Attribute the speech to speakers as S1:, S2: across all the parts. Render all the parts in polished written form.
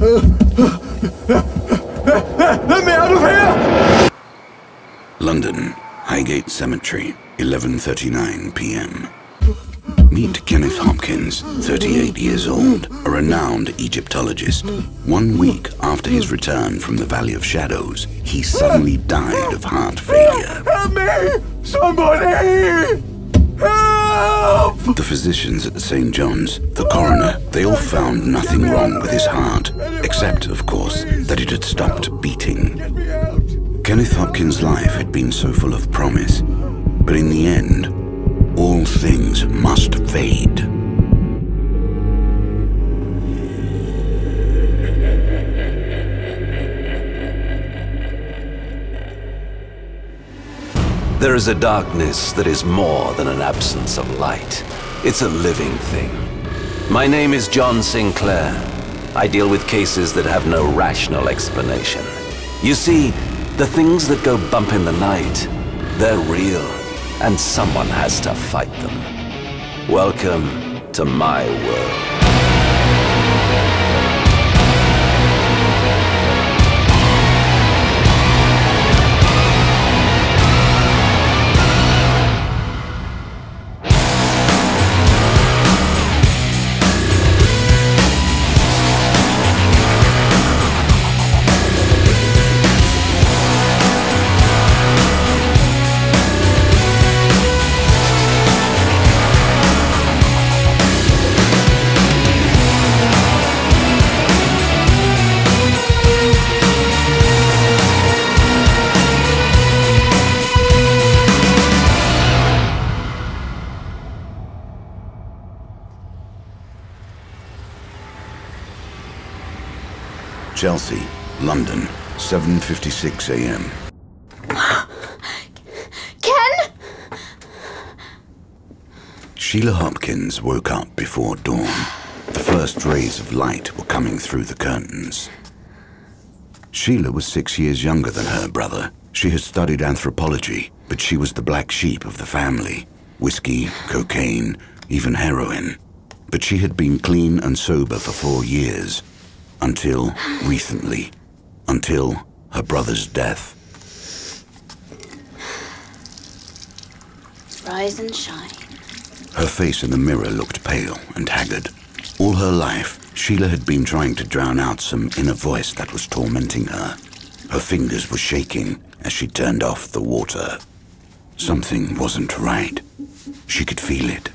S1: Let me out of here!
S2: London, Highgate Cemetery, 11:39 p.m. Meet Kenneth Hopkins, 38 years old, a renowned Egyptologist. 1 week after his return from the Valley of Shadows, he suddenly died of heart failure.
S1: Help me! Somebody! Help!
S2: The physicians at St. John's, the coroner, they all found nothing wrong with his heart, except, of course, that it had stopped beating. Kenneth Hopkins' life had been so full of promise, but in the end, all things must fade.
S3: There is a darkness that is more than an absence of light. It's a living thing. My name is John Sinclair. I deal with cases that have no rational explanation. You see, the things that go bump in the night, they're real, and someone has to fight them. Welcome to my world.
S2: Chelsea, London, 7:56 a.m.
S4: Ken?
S2: Sheila Hopkins woke up before dawn. The first rays of light were coming through the curtains. Sheila was 6 years younger than her brother. She had studied anthropology, but she was the black sheep of the family. Whiskey, cocaine, even heroin. But she had been clean and sober for 4 years. Until recently. Until her brother's death.
S4: Rise and shine.
S2: Her face in the mirror looked pale and haggard. All her life, Sheila had been trying to drown out some inner voice that was tormenting her. Her fingers were shaking as she turned off the water. Something wasn't right. She could feel it.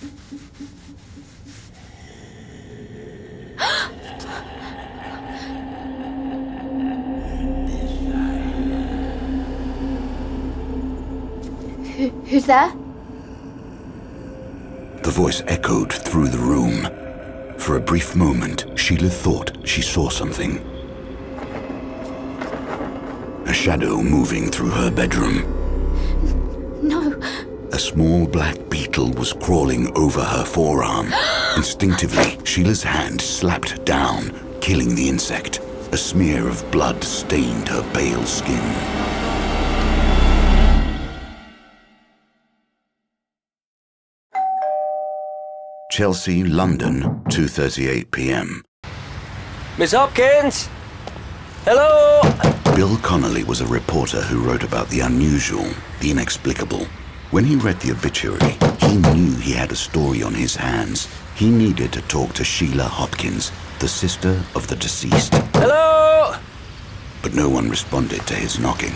S4: Who's there?
S2: The voice echoed through the room. For a brief moment, Sheila thought she saw something. A shadow moving through her bedroom.
S4: No.
S2: A small black beetle was crawling over her forearm. Instinctively, Sheila's hand slapped down, killing the insect. A smear of blood stained her pale skin. Chelsea, London, 2:38 p.m.
S3: Miss Hopkins! Hello!
S2: Bill Connolly was a reporter who wrote about the unusual, the inexplicable. When he read the obituary, he knew he had a story on his hands. He needed to talk to Sheila Hopkins, the sister of the deceased.
S3: Hello!
S2: But no one responded to his knocking.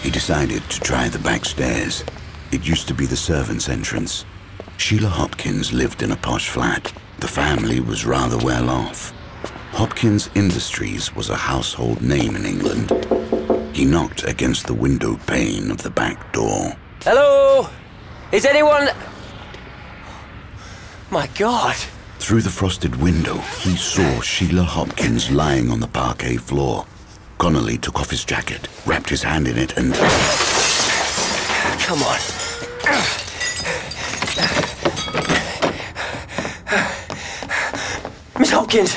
S2: He decided to try the back stairs. It used to be the servants' entrance. Sheila Hopkins lived in a posh flat. The family was rather well off. Hopkins Industries was a household name in England. He knocked against the window pane of the back door.
S3: Hello? Is anyone... My God.
S2: Through the frosted window, he saw Sheila Hopkins lying on the parquet floor. Connolly took off his jacket, wrapped his hand in it, and...
S3: Come on. Miss Hopkins!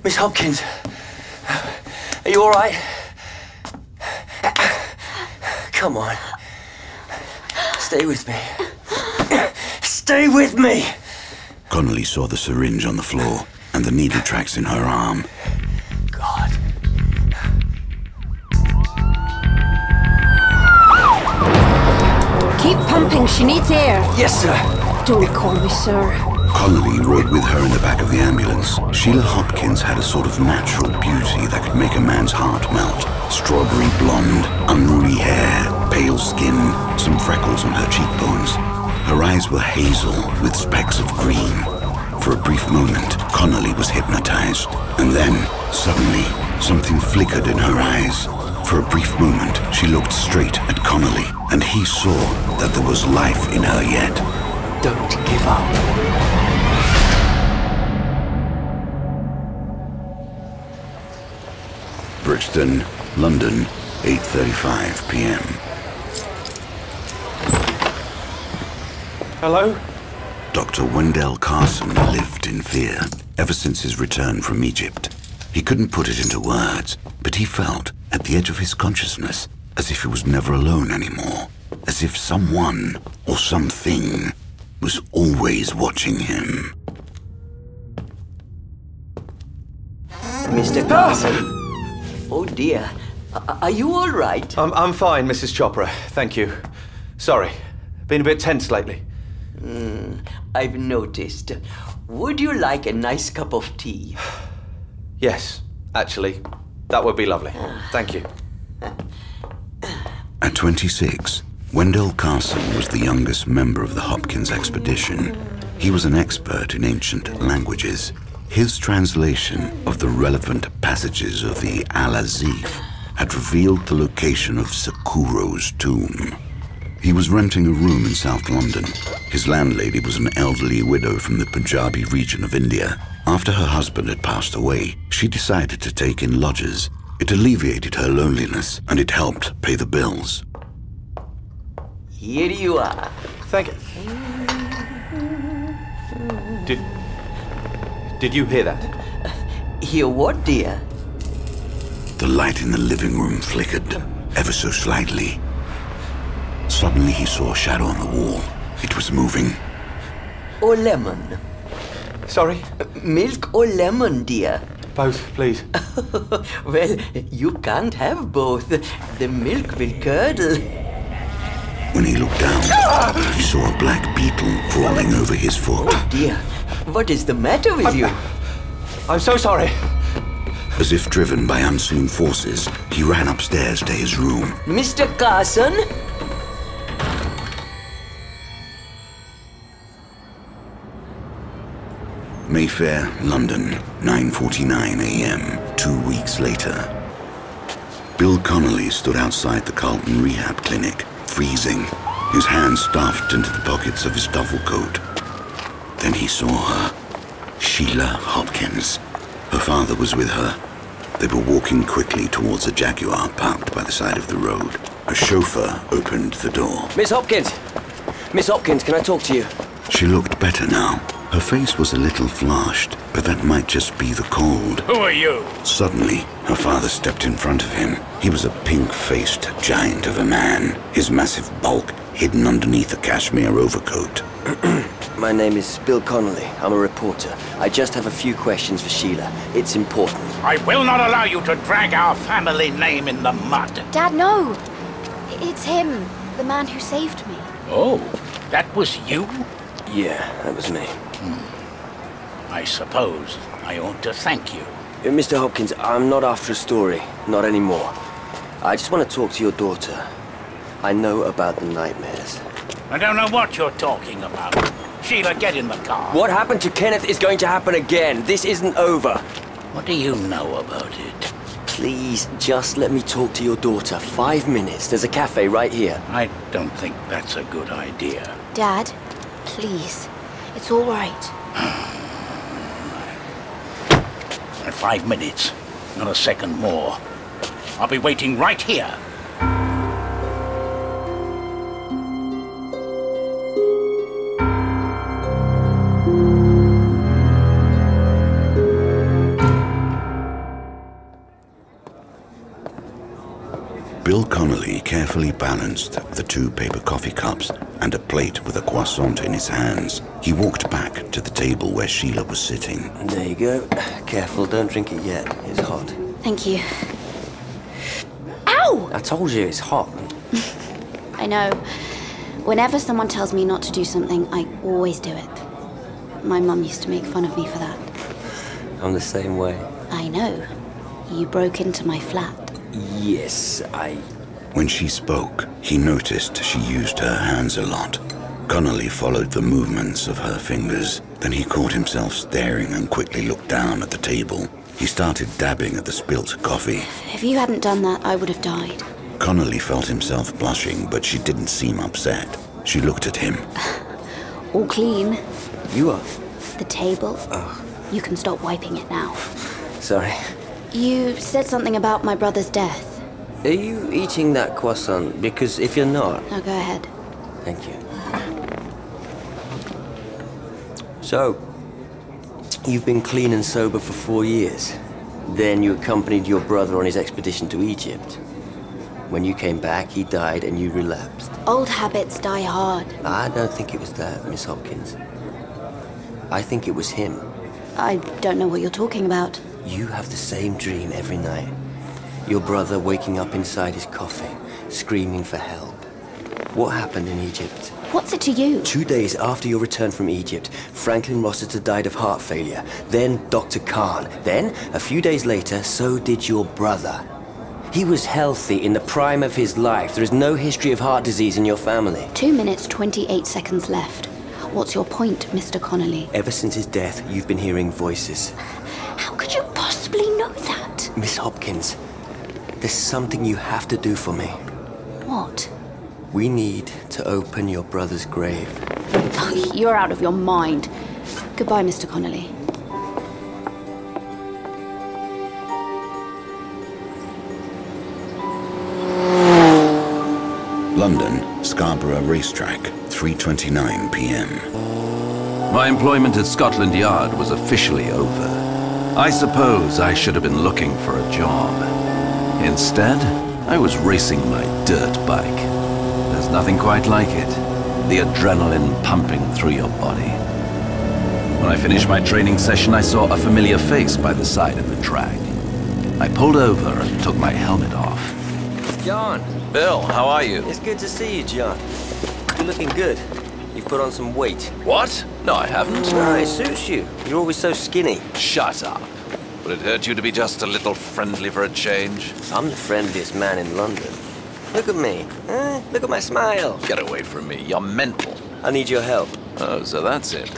S3: Miss Hopkins! Are you all right? Come on. Stay with me. Stay with me!
S2: Connolly saw the syringe on the floor. and the needle tracks in her arm.
S5: God.
S6: Keep pumping, she needs air.
S5: Yes, sir.
S6: Don't call me sir.
S2: Connolly rode with her in the back of the ambulance. Sheila Hopkins had a sort of natural beauty that could make a man's heart melt. Strawberry blonde, unruly hair, pale skin, some freckles on her cheekbones. Her eyes were hazel with specks of green. For a brief moment, Connolly was hypnotized. And then, suddenly, something flickered in her eyes. For a brief moment, she looked straight at Connolly, and he saw that there was life in her yet.
S5: Don't give up.
S2: Brixton, London, 8:35 p.m.
S1: Hello?
S2: Dr. Wendell Carson lived in fear ever since his return from Egypt. He couldn't put it into words, but he felt, at the edge of his consciousness, as if he was never alone anymore, as if someone or something was always watching him.
S5: Mr. Carson? Oh dear. Are you all right?
S1: I'm fine, Mrs. Chopra. Thank you. Sorry. Been a bit tense lately.
S5: I've noticed. Would you like a nice cup of tea?
S1: Yes, actually. That would be lovely. Thank you.
S2: At 26, Wendell Carson was the youngest member of the Hopkins expedition. He was an expert in ancient languages. His translation of the relevant passages of the Al-Azif had revealed the location of Sakuro's tomb. He was renting a room in South London. His landlady was an elderly widow from the Punjabi region of India. After her husband had passed away, she decided to take in lodgers. It alleviated her loneliness, and it helped pay the bills.
S5: Here you are.
S1: Thank you. Did you hear that?
S5: Hear what, dear?
S2: The light in the living room flickered, ever so slightly. Suddenly he saw a shadow on the wall. It was moving.
S5: Or lemon?
S1: Sorry?
S5: Milk or lemon, dear?
S1: Both, please.
S5: Well, you can't have both. The milk will curdle.
S2: When he looked down, he saw a black beetle crawling over his foot.
S5: Oh dear, what is the matter with you?
S1: I'm so sorry.
S2: As if driven by unseen forces, he ran upstairs to his room.
S5: Mr. Carson?
S2: Mayfair, London, 9:49 a.m., 2 weeks later. Bill Connolly stood outside the Carlton Rehab Clinic, freezing, his hands stuffed into the pockets of his duffel coat. Then he saw her, Sheila Hopkins. Her father was with her. They were walking quickly towards a Jaguar parked by the side of the road. A chauffeur opened the door.
S7: Miss Hopkins! Miss Hopkins, can I talk to you?
S2: She looked better now. Her face was a little flushed, but that might just be the cold.
S8: Who are you?
S2: Suddenly, her father stepped in front of him. He was a pink-faced giant of a man, his massive bulk hidden underneath a cashmere overcoat.
S7: My name is Bill Connolly. I'm a reporter. I just have a few questions for Sheila. It's important.
S8: I will not allow you to drag our family name in the mud.
S4: Dad, no. It's him, the man who saved me.
S8: Oh, that was you?
S7: Yeah, that was me.
S8: I suppose I ought to thank you.
S7: Mr. Hopkins, I'm not after a story. Not anymore. I just want to talk to your daughter. I know about the nightmares.
S8: I don't know what you're talking about. Sheila, get in the car.
S7: What happened to Kenneth is going to happen again. This isn't over.
S8: What do you know about it?
S7: Please, just let me talk to your daughter. 5 minutes. There's a cafe right here.
S8: I don't think that's a good idea.
S4: Dad, please. It's all right.
S8: 5 minutes. Not a second more. I'll be waiting right here.
S2: Bill Connolly carefully balanced the 2 paper coffee cups and a plate with a croissant in his hands. He walked back to the table where Sheila was sitting.
S7: There you go. Careful, don't drink it yet. It's hot.
S4: Thank you. Ow!
S7: I told you it's hot.
S4: I know. Whenever someone tells me not to do something, I always do it. My mum used to make fun of me for that.
S7: I'm the same way.
S4: I know. You broke into my flat.
S7: Yes,
S2: When she spoke, he noticed she used her hands a lot. Connolly followed the movements of her fingers. Then he caught himself staring and quickly looked down at the table. He started dabbing at the spilt coffee.
S4: If you hadn't done that, I would have died.
S2: Connolly felt himself blushing, but she didn't seem upset. She looked at him.
S4: All clean.
S7: You are?
S4: The table.
S7: Oh.
S4: You can stop wiping it now.
S7: Sorry.
S4: You said something about my brother's death.
S7: Are you eating that croissant? Because if you're not...
S4: Now go ahead.
S7: Thank you. So, you've been clean and sober for 4 years. Then you accompanied your brother on his expedition to Egypt. When you came back, he died and you relapsed.
S4: Old habits die hard.
S7: I don't think it was that, Miss Hopkins. I think it was him.
S4: I don't know what you're talking about.
S7: You have the same dream every night. Your brother waking up inside his coffin, screaming for help. What happened in Egypt?
S4: What's it to you?
S7: 2 days after your return from Egypt, Franklin Rossiter died of heart failure. Then Dr. Khan. Then, a few days later, so did your brother. He was healthy in the prime of his life. There is no history of heart disease in your family.
S4: 2 minutes, 28 seconds left. What's your point, Mr. Connolly?
S7: Ever since his death, you've been hearing voices.
S4: How could you possibly know that?
S7: Miss Hopkins, there's something you have to do for me.
S4: What?
S7: We need to open your brother's grave.
S4: Oh, you're out of your mind. Goodbye, Mr. Connolly.
S2: London, Scarborough Racetrack, 3:29 p.m.
S3: My employment at Scotland Yard was officially over. I suppose I should have been looking for a job. Instead, I was racing my dirt bike. There's nothing quite like it. The adrenaline pumping through your body. When I finished my training session, I saw a familiar face by the side of the track. I pulled over and took my helmet off.
S7: John!
S3: Bill, how are you?
S7: It's good to see you, John. You're looking good. You've put on some weight.
S3: What? No, I haven't.
S7: No, it suits you. You're always so skinny.
S3: Shut up. Would it hurt you to be just a little friendly for a change?
S7: I'm the friendliest man in London. Look at me. Look at my smile.
S3: Get away from me. You're mental.
S7: I need your help.
S3: Oh, so that's it.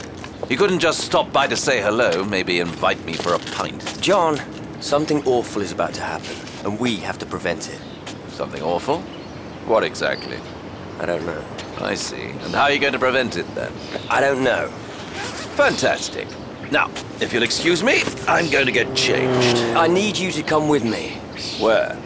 S3: You couldn't just stop by to say hello, maybe invite me for a pint.
S7: John, something awful is about to happen, and we have to prevent it.
S3: Something awful? What exactly?
S7: I don't know.
S3: I see. And how are you going to prevent it, then?
S7: I don't know.
S3: Fantastic. Now, if you'll excuse me, I'm going to get changed.
S7: I need you to come with me.
S3: Where?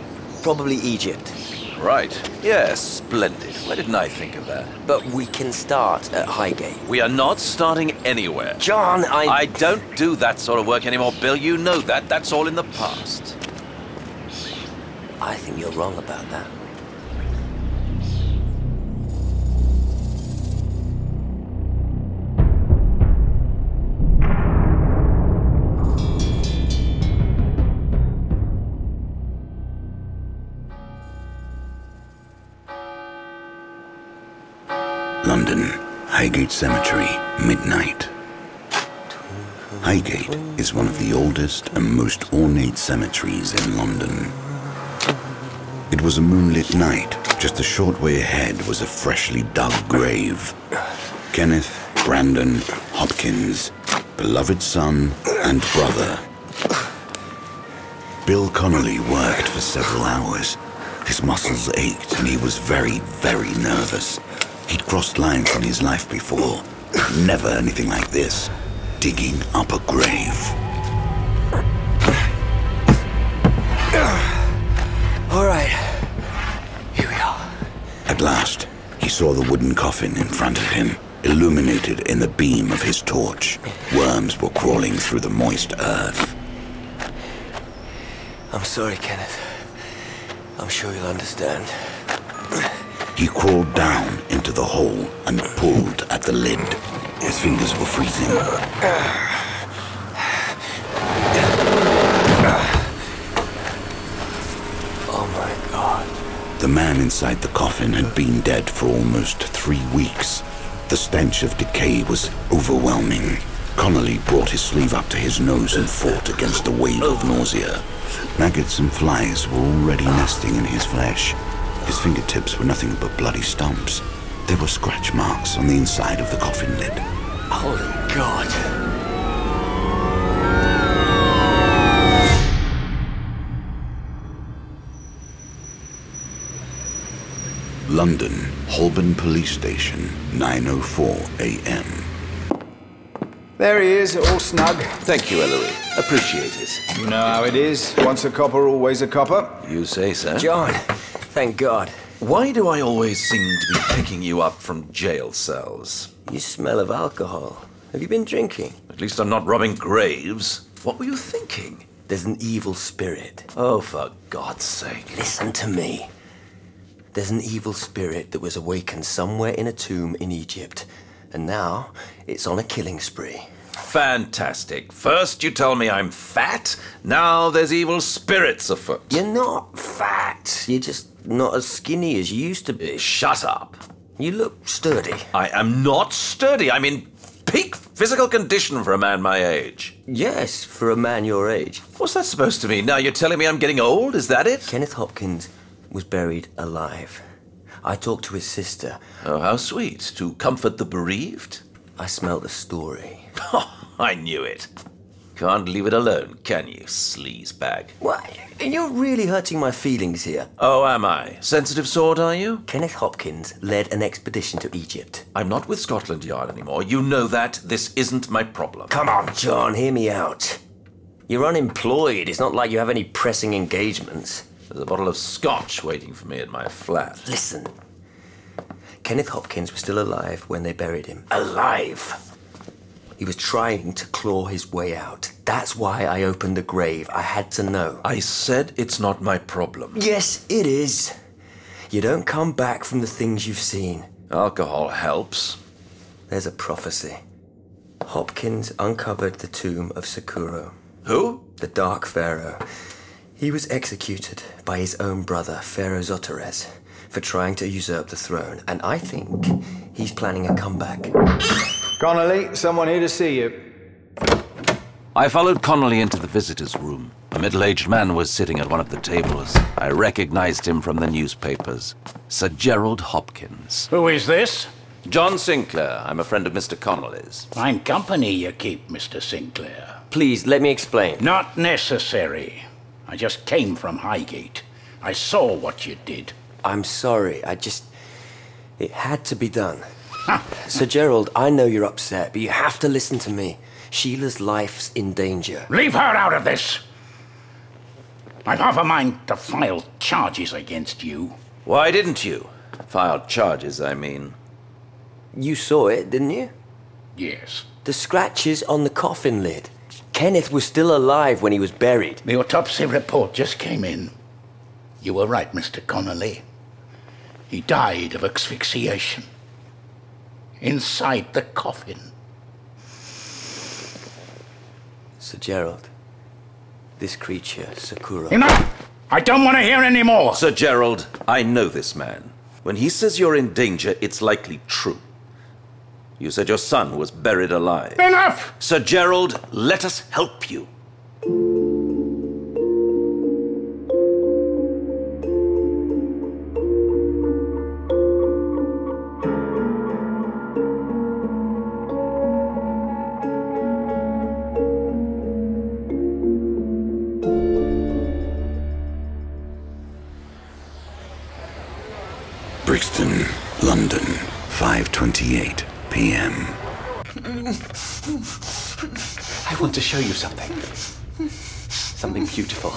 S7: Probably Egypt.
S3: Right. Yes, splendid. Why didn't I think of that?
S7: But we can start at Highgate.
S3: We are not starting anywhere.
S7: John,
S3: I don't do that sort of work anymore, Bill. You know that. That's all in the past.
S7: I think you're wrong about that.
S2: London, Highgate Cemetery, midnight. Highgate is one of the oldest and most ornate cemeteries in London. It was a moonlit night. Just a short way ahead was a freshly dug grave. Kenneth Brandon Hopkins, beloved son and brother. Bill Connolly worked for several hours. His muscles ached and he was very, very nervous. He'd crossed lines in his life before, but never anything like this. Digging up a grave.
S7: All right, here we go.
S2: At last, he saw the wooden coffin in front of him, illuminated in the beam of his torch. Worms were crawling through the moist earth.
S7: I'm sorry, Kenneth. I'm sure you'll understand.
S2: He crawled down into the hole and pulled at the lid. His fingers were freezing.
S7: Oh my God.
S2: The man inside the coffin had been dead for almost 3 weeks. The stench of decay was overwhelming. Connolly brought his sleeve up to his nose and fought against a wave of nausea. Maggots and flies were already nesting in his flesh. His fingertips were nothing but bloody stumps. There were scratch marks on the inside of the coffin lid.
S7: Holy God.
S2: London, Holborn Police Station, 9:04 a.m.
S9: There he is, all snug.
S3: Thank you, Ellery. Appreciate it.
S9: You know how it is. Once a copper, always a copper.
S3: You say so.
S7: John, thank God.
S3: Why do I always seem to be picking you up from jail cells?
S7: You smell of alcohol. Have you been drinking?
S3: At least I'm not robbing graves. What were you thinking?
S7: There's an evil spirit.
S3: Oh, for God's sake.
S7: Listen to me. There's an evil spirit that was awakened somewhere in a tomb in Egypt. And now, it's on a killing spree.
S3: Fantastic. First you tell me I'm fat, now there's evil spirits afoot.
S7: You're not fat. You're just not as skinny as you used to be.
S3: Shut up.
S7: You look sturdy.
S3: I am not sturdy. I'm in peak physical condition for a man my age.
S7: Yes, for a man your age.
S3: What's that supposed to mean? Now you're telling me I'm getting old? Is that it?
S7: Kenneth Hopkins was buried alive. I talked to his sister.
S3: Oh, how sweet. To comfort the bereaved?
S7: I smelled a story.
S3: Oh, I knew it. Can't leave it alone, can you, sleazebag?
S7: Why? You're really hurting my feelings here.
S3: Oh, am I? Sensitive sort, are you?
S7: Kenneth Hopkins led an expedition to Egypt.
S3: I'm not with Scotland Yard anymore. You know that. This isn't my problem.
S7: Come on, John, hear me out. You're unemployed. It's not like you have any pressing engagements.
S3: There's a bottle of scotch waiting for me at my flat.
S7: Listen. Kenneth Hopkins was still alive when they buried him.
S3: Alive?
S7: He was trying to claw his way out. That's why I opened the grave. I had to know.
S3: I said it's not my problem.
S7: Yes, it is. You don't come back from the things you've seen.
S3: Alcohol helps.
S7: There's a prophecy. Hopkins uncovered the tomb of Sorcerer.
S3: Who?
S7: The Dark Pharaoh. He was executed by his own brother, Pharaoh Zoteres, for trying to usurp the throne. And I think he's planning a comeback.
S9: Connolly, someone here to see you.
S3: I followed Connolly into the visitor's room. A middle-aged man was sitting at one of the tables. I recognized him from the newspapers. Sir Gerald Hopkins.
S8: Who is this?
S3: John Sinclair. I'm a friend of Mr. Connolly's.
S8: Fine company you keep, Mr. Sinclair.
S7: Please, let me explain.
S8: Not necessary. I just came from Highgate. I saw what you did.
S7: I'm sorry. It had to be done. Sir Gerald, I know you're upset, but you have to listen to me. Sheila's life's in danger.
S8: Leave her out of this! I've half a mind to file charges against you.
S3: Why didn't you? Filed charges, I mean.
S7: You saw it, didn't you?
S8: Yes.
S7: The scratches on the coffin lid. Kenneth was still alive when he was buried.
S8: The autopsy report just came in. You were right, Mr. Connolly. He died of asphyxiation. Inside the coffin.
S7: Sir Gerald, this creature, Sakura...
S8: Enough! I don't want to hear any more!
S3: Sir Gerald, I know this man. When he says you're in danger, it's likely true. You said your son was buried alive.
S8: Enough!
S3: Sir Gerald, let us help you.
S2: Brixton, London, 5:28 p.m.
S1: I want to show you something. Something beautiful.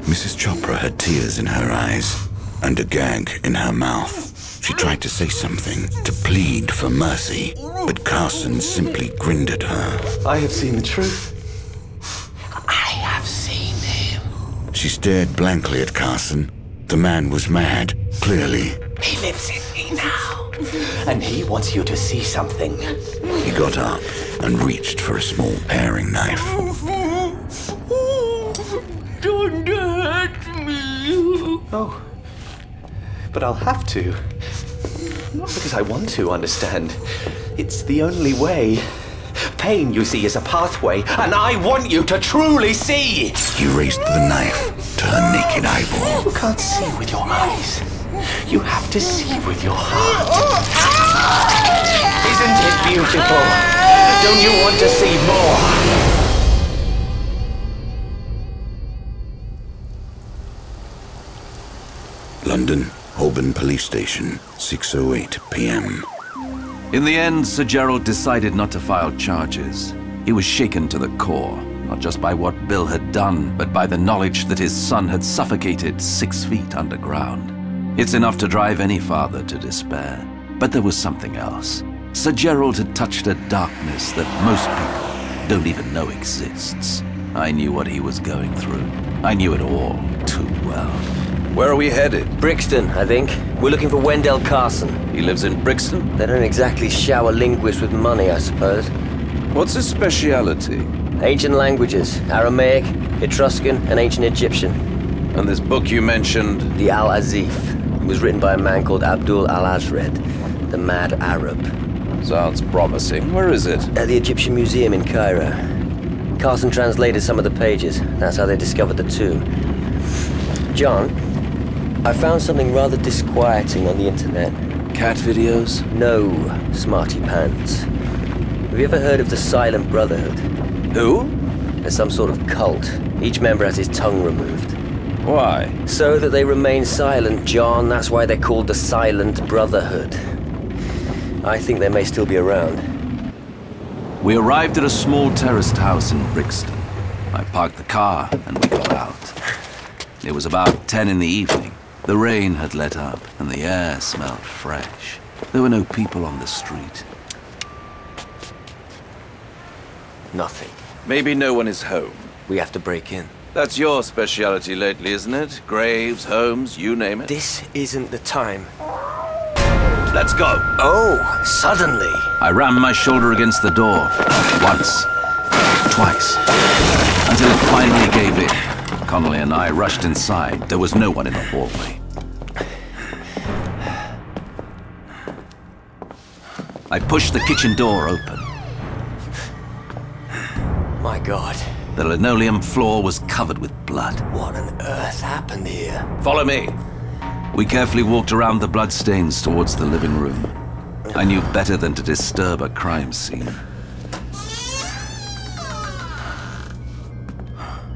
S2: Mrs. Chopra had tears in her eyes and a gag in her mouth. She tried to say something, to plead for mercy, but Carson simply grinned at her.
S1: I have seen the truth.
S5: I have seen him.
S2: She stared blankly at Carson, The man was mad, clearly.
S5: He lives in me now, and he wants you to see something.
S2: He got up and reached for a small paring knife.
S5: Don't hurt me.
S1: Oh, but I'll have to. Not because I want to, understand. It's the only way. Pain, you see, is a pathway, and I want you to truly see!
S2: He raised the knife to her naked eyeball.
S1: You can't see with your eyes. You have to see with your heart. Isn't it beautiful? Don't you want to see more?
S2: London, Holborn Police Station, 6:08 p.m.
S3: In the end, Sir Gerald decided not to file charges. He was shaken to the core, not just by what Bill had done, but by the knowledge that his son had suffocated 6 feet underground. It's enough to drive any father to despair. But there was something else. Sir Gerald had touched a darkness that most people don't even know exists. I knew what he was going through. I knew it all too well. Where are we headed?
S7: Brixton, I think. We're looking for Wendell Carson.
S3: He lives in Brixton?
S7: They don't exactly shower linguists with money, I suppose.
S3: What's his speciality?
S7: Ancient languages. Aramaic, Etruscan, and Ancient Egyptian.
S3: And this book you mentioned?
S7: The Al-Azif. It was written by a man called Abdul Al-Azred, the Mad Arab.
S3: Sounds promising. Where is it?
S7: At the Egyptian Museum in Cairo. Carson translated some of the pages. That's how they discovered the tomb. John, I found something rather disquieting on the internet.
S3: Cat videos?
S7: No, smarty pants. Have you ever heard of the Silent Brotherhood?
S3: Who?
S7: There's some sort of cult. Each member has his tongue removed.
S3: Why?
S7: So that they remain silent, John. That's why they're called the Silent Brotherhood. I think they may still be around.
S3: We arrived at a small terraced house in Brixton. I parked the car and we got out. It was about 10 in the evening. The rain had let up and the air smelled fresh. There were no people on the street.
S7: Nothing.
S3: Maybe no one is home.
S7: We have to break in.
S3: That's your specialty lately, isn't it? Graves, homes, you name it.
S7: This isn't the time.
S3: Let's go.
S7: Oh, suddenly.
S3: I rammed my shoulder against the door. Once. Twice. Until it finally gave in. Connolly and I rushed inside. There was no one in the hallway. I pushed the kitchen door open.
S7: My God.
S3: The linoleum floor was covered with blood.
S7: What on earth happened here?
S3: Follow me. We carefully walked around the bloodstains towards the living room. I knew better than to disturb a crime scene.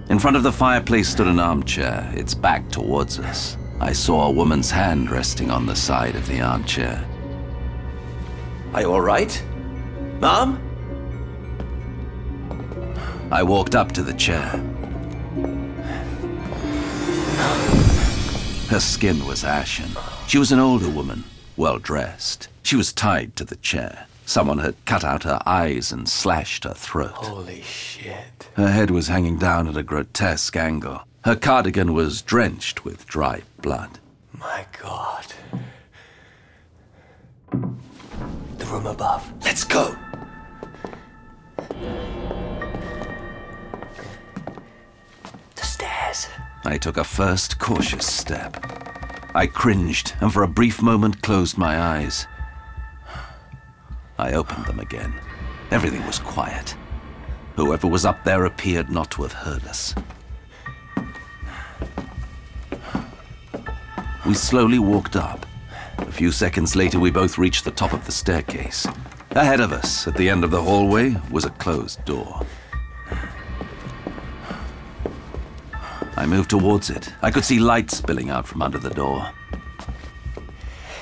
S3: In front of the fireplace stood an armchair, its back towards us. I saw a woman's hand resting on the side of the armchair.
S1: Are you all right? Mom?
S3: I walked up to the chair. Her skin was ashen. She was an older woman, well-dressed. She was tied to the chair. Someone had cut out her eyes and slashed her throat.
S7: Holy shit.
S3: Her head was hanging down at a grotesque angle. Her cardigan was drenched with dry blood.
S7: My God. The room above.
S3: Let's go!
S7: The stairs.
S3: I took a first cautious step. I cringed and for a brief moment closed my eyes. I opened them again. Everything was quiet. Whoever was up there appeared not to have heard us. We slowly walked up. A few seconds later, we both reached the top of the staircase. Ahead of us, at the end of the hallway, was a closed door. I moved towards it. I could see light spilling out from under the door.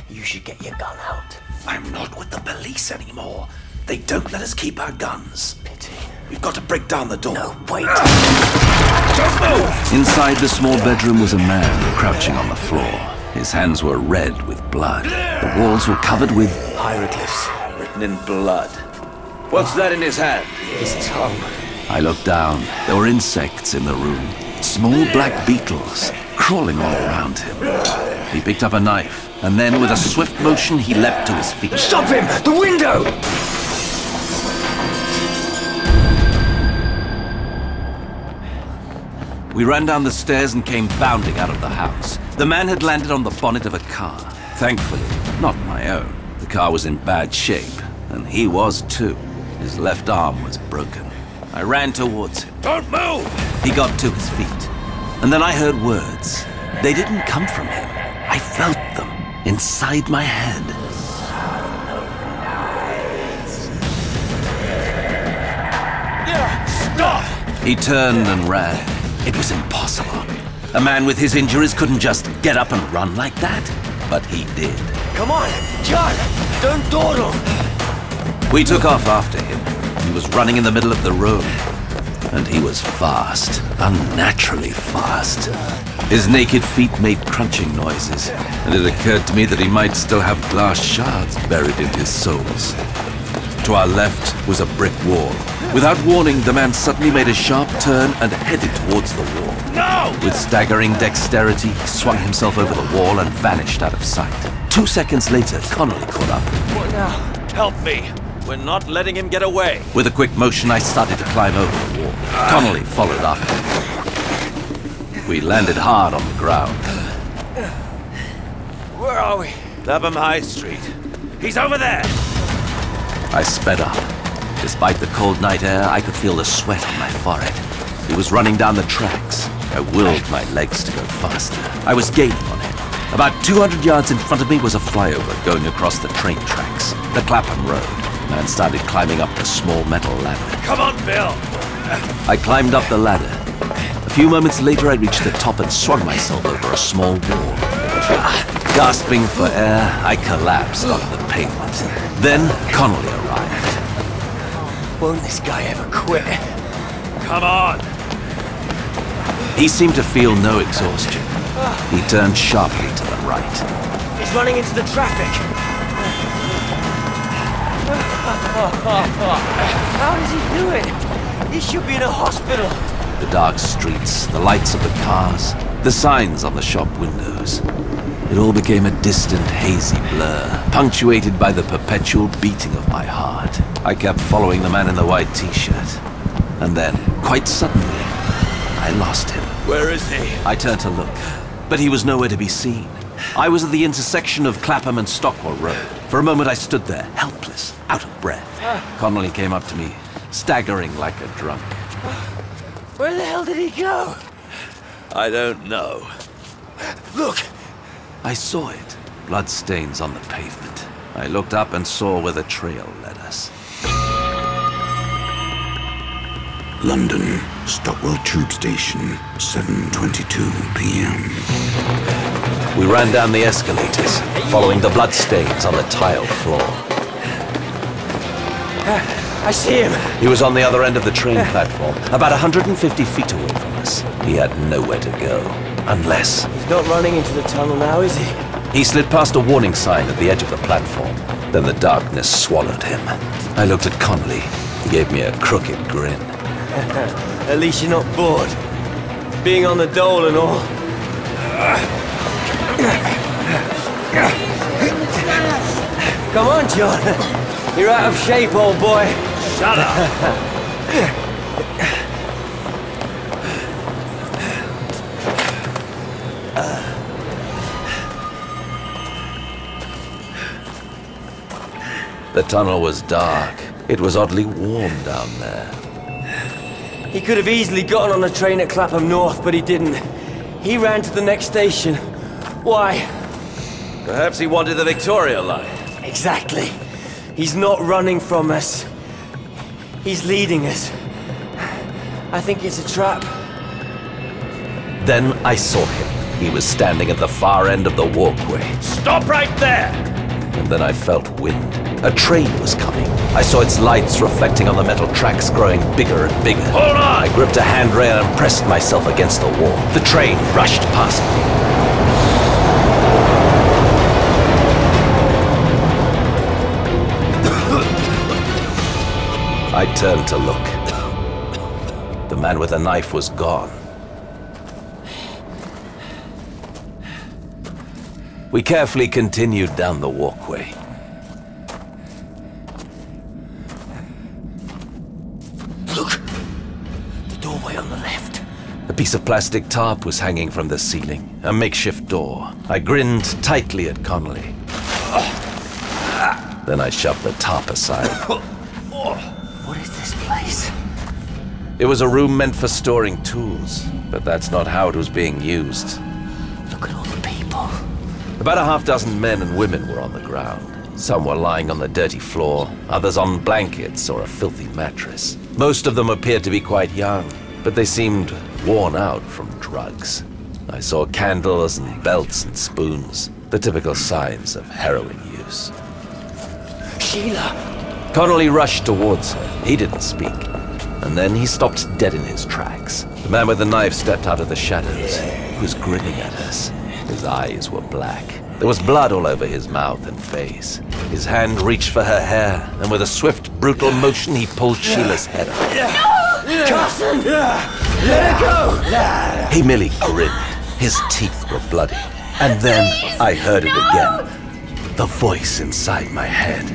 S7: You should get your gun out.
S3: I'm not with the police anymore. They don't let us keep our guns.
S7: Pity.
S3: We've got to break down the door.
S7: No, wait.
S3: Don't move! Inside the small bedroom was a man crouching on the floor. His hands were red with blood. The walls were covered with
S7: hieroglyphs.
S3: Written in blood. What's that in his hand?
S7: His tongue.
S3: I looked down. There were insects in the room. Small black beetles, crawling all around him. He picked up a knife, and then with a swift motion, he leapt to his feet.
S7: Stop him! The window!
S3: We ran down the stairs and came bounding out of the house. The man had landed on the bonnet of a car. Thankfully, not my own. The car was in bad shape, and he was too. His left arm was broken. I ran towards him.
S10: Don't move!
S3: He got to his feet. And then I heard words. They didn't come from him. I felt them inside my head.
S10: Stop!
S3: He turned and ran. It was impossible. A man with his injuries couldn't just get up and run like that. But he did.
S7: Come on, John! Don't dawdle!
S3: We took off after him. He was running in the middle of the road. And he was fast, unnaturally fast. His naked feet made crunching noises, and it occurred to me that he might still have glass shards buried in his soles. To our left was a brick wall. Without warning, the man suddenly made a sharp turn and headed towards the wall.
S10: No!
S3: With staggering dexterity, he swung himself over the wall and vanished out of sight. 2 seconds later, Connolly caught up.
S7: What now?
S10: Help me! We're not letting him get away.
S3: With a quick motion, I started to climb over the wall. Connolly followed after me. We landed hard on the ground.
S10: Where are we? Clapham High Street. He's over there!
S3: I sped up. Despite the cold night air, I could feel the sweat on my forehead. He was running down the tracks. I willed my legs to go faster. I was gaining on him. About 200 yards in front of me was a flyover going across the train tracks, the Clapham Road. The man started climbing up the small metal ladder.
S10: Come on, Bill!
S3: I climbed up the ladder. A few moments later, I reached the top and swung myself over a small wall. Gasping for air, I collapsed onto the pavement. Then Connolly arrived.
S7: Won't this guy ever quit?
S10: Come on!
S3: He seemed to feel no exhaustion. He turned sharply to the right.
S7: He's running into the traffic! How does he do it? He should be in a hospital!
S3: The dark streets, the lights of the cars, the signs on the shop windows. It all became a distant, hazy blur, punctuated by the perpetual beating of my heart. I kept following the man in the white t-shirt. And then, quite suddenly, I lost him.
S10: Where is he?
S3: I turned to look, but he was nowhere to be seen. I was at the intersection of Clapham and Stockwell Road. For a moment I stood there, helpless, out of breath. Connolly came up to me, staggering like a drunk.
S7: Where the hell did he go?
S10: I don't know.
S7: Look!
S3: I saw it. Bloodstains on the pavement. I looked up and saw where the trail led us.
S2: London, Stockwell Tube Station, 7:22 p.m.
S3: We ran down the escalators, following the bloodstains on the tiled floor.
S7: I see him!
S3: He was on the other end of the train platform, about 150 feet away from us. He had nowhere to go, unless...
S7: He's not running into the tunnel now, is he?
S3: He slid past a warning sign at the edge of the platform. Then the darkness swallowed him. I looked at Connolly. He gave me a crooked grin.
S7: At least you're not bored. Being on the dole and all. Come on, John. You're out of shape, old boy.
S10: Shut up!
S3: The tunnel was dark. It was oddly warm down there.
S7: He could have easily gotten on a train at Clapham North, but he didn't. He ran to the next station. Why?
S10: Perhaps he wanted the Victoria line.
S7: Exactly. He's not running from us. He's leading us. I think it's a trap.
S3: Then I saw him. He was standing at the far end of the walkway.
S10: Stop right there!
S3: And then I felt wind. A train was coming. I saw its lights reflecting on the metal tracks growing bigger and bigger.
S10: Hold on!
S3: I gripped a handrail and pressed myself against the wall. The train rushed past me. I turned to look. The man with the knife was gone. We carefully continued down the walkway.
S7: Look! The doorway on the left.
S3: A piece of plastic tarp was hanging from the ceiling, a makeshift door. I grinned tightly at Connolly. Then I shoved the tarp aside.
S7: What is this place?
S3: It was a room meant for storing tools, but that's not how it was being used.
S7: Look at all the people.
S3: About a half-dozen men and women were on the ground. Some were lying on the dirty floor, others on blankets or a filthy mattress. Most of them appeared to be quite young, but they seemed worn out from drugs. I saw candles and belts and spoons, the typical signs of heroin use.
S7: Sheila!
S3: Connolly rushed towards her. He didn't speak. And then he stopped dead in his tracks. The man with the knife stepped out of the shadows. He was grinning at us. His eyes were black. There was blood all over his mouth and face. His hand reached for her hair, and with a swift, brutal motion, he pulled Sheila's head up.
S7: No! Carson! Let her go!
S3: He merely grinned. His teeth were bloody. And then I heard it again. The voice inside my head.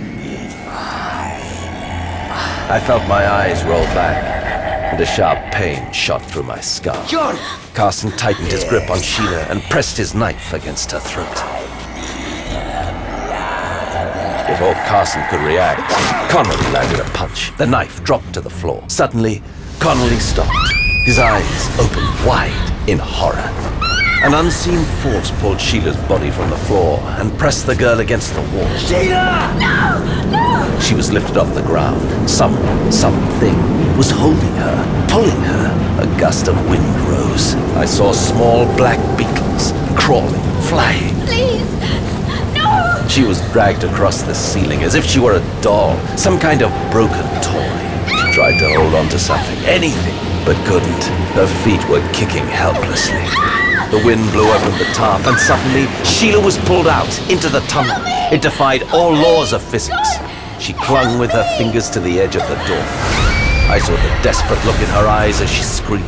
S3: I felt my eyes roll back, and a sharp pain shot through my skull.
S7: John!
S3: Carson tightened his grip on Sheila and pressed his knife against her throat. Before Carson could react, Connolly landed a punch. The knife dropped to the floor. Suddenly, Connolly stopped. His eyes opened wide in horror. An unseen force pulled Sheila's body from the floor and pressed the girl against the wall.
S7: Sheila!
S4: No! No!
S3: She was lifted off the ground. Something was holding her, pulling her. A gust of wind rose. I saw small black beetles crawling, flying.
S4: Please! No!
S3: She was dragged across the ceiling as if she were a doll, some kind of broken toy. She tried to hold on to something, anything, but couldn't. Her feet were kicking helplessly. The wind blew open the tarp, and suddenly, Sheila was pulled out into the tunnel. It defied all laws of physics. She clung with her fingers to the edge of the door. I saw the desperate look in her eyes as she screamed.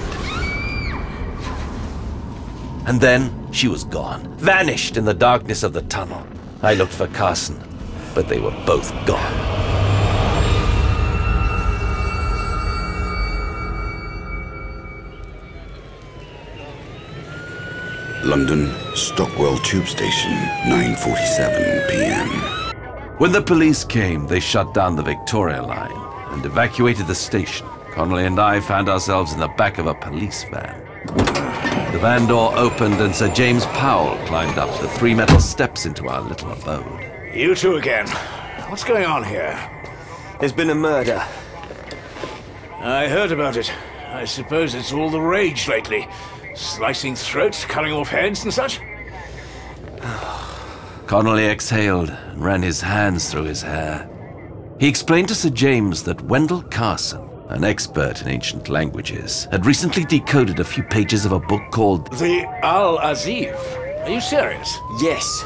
S3: And then, she was gone, vanished in the darkness of the tunnel. I looked for Carson, but they were both gone.
S2: London, Stockwell Tube Station, 9:47 p.m.
S3: When the police came, they shut down the Victoria line and evacuated the station. Connolly and I found ourselves in the back of a police van. The van door opened and Sir James Powell climbed up the 3 metal steps into our little abode.
S10: You two again. What's going on here?
S7: There's been a murder.
S10: I heard about it. I suppose it's all the rage lately. Slicing throats, cutting off heads and such?
S3: Connolly exhaled and ran his hands through his hair. He explained to Sir James that Wendell Carson, an expert in ancient languages, had recently decoded a few pages of a book called
S10: The Al-Azif. Are you serious?
S7: Yes.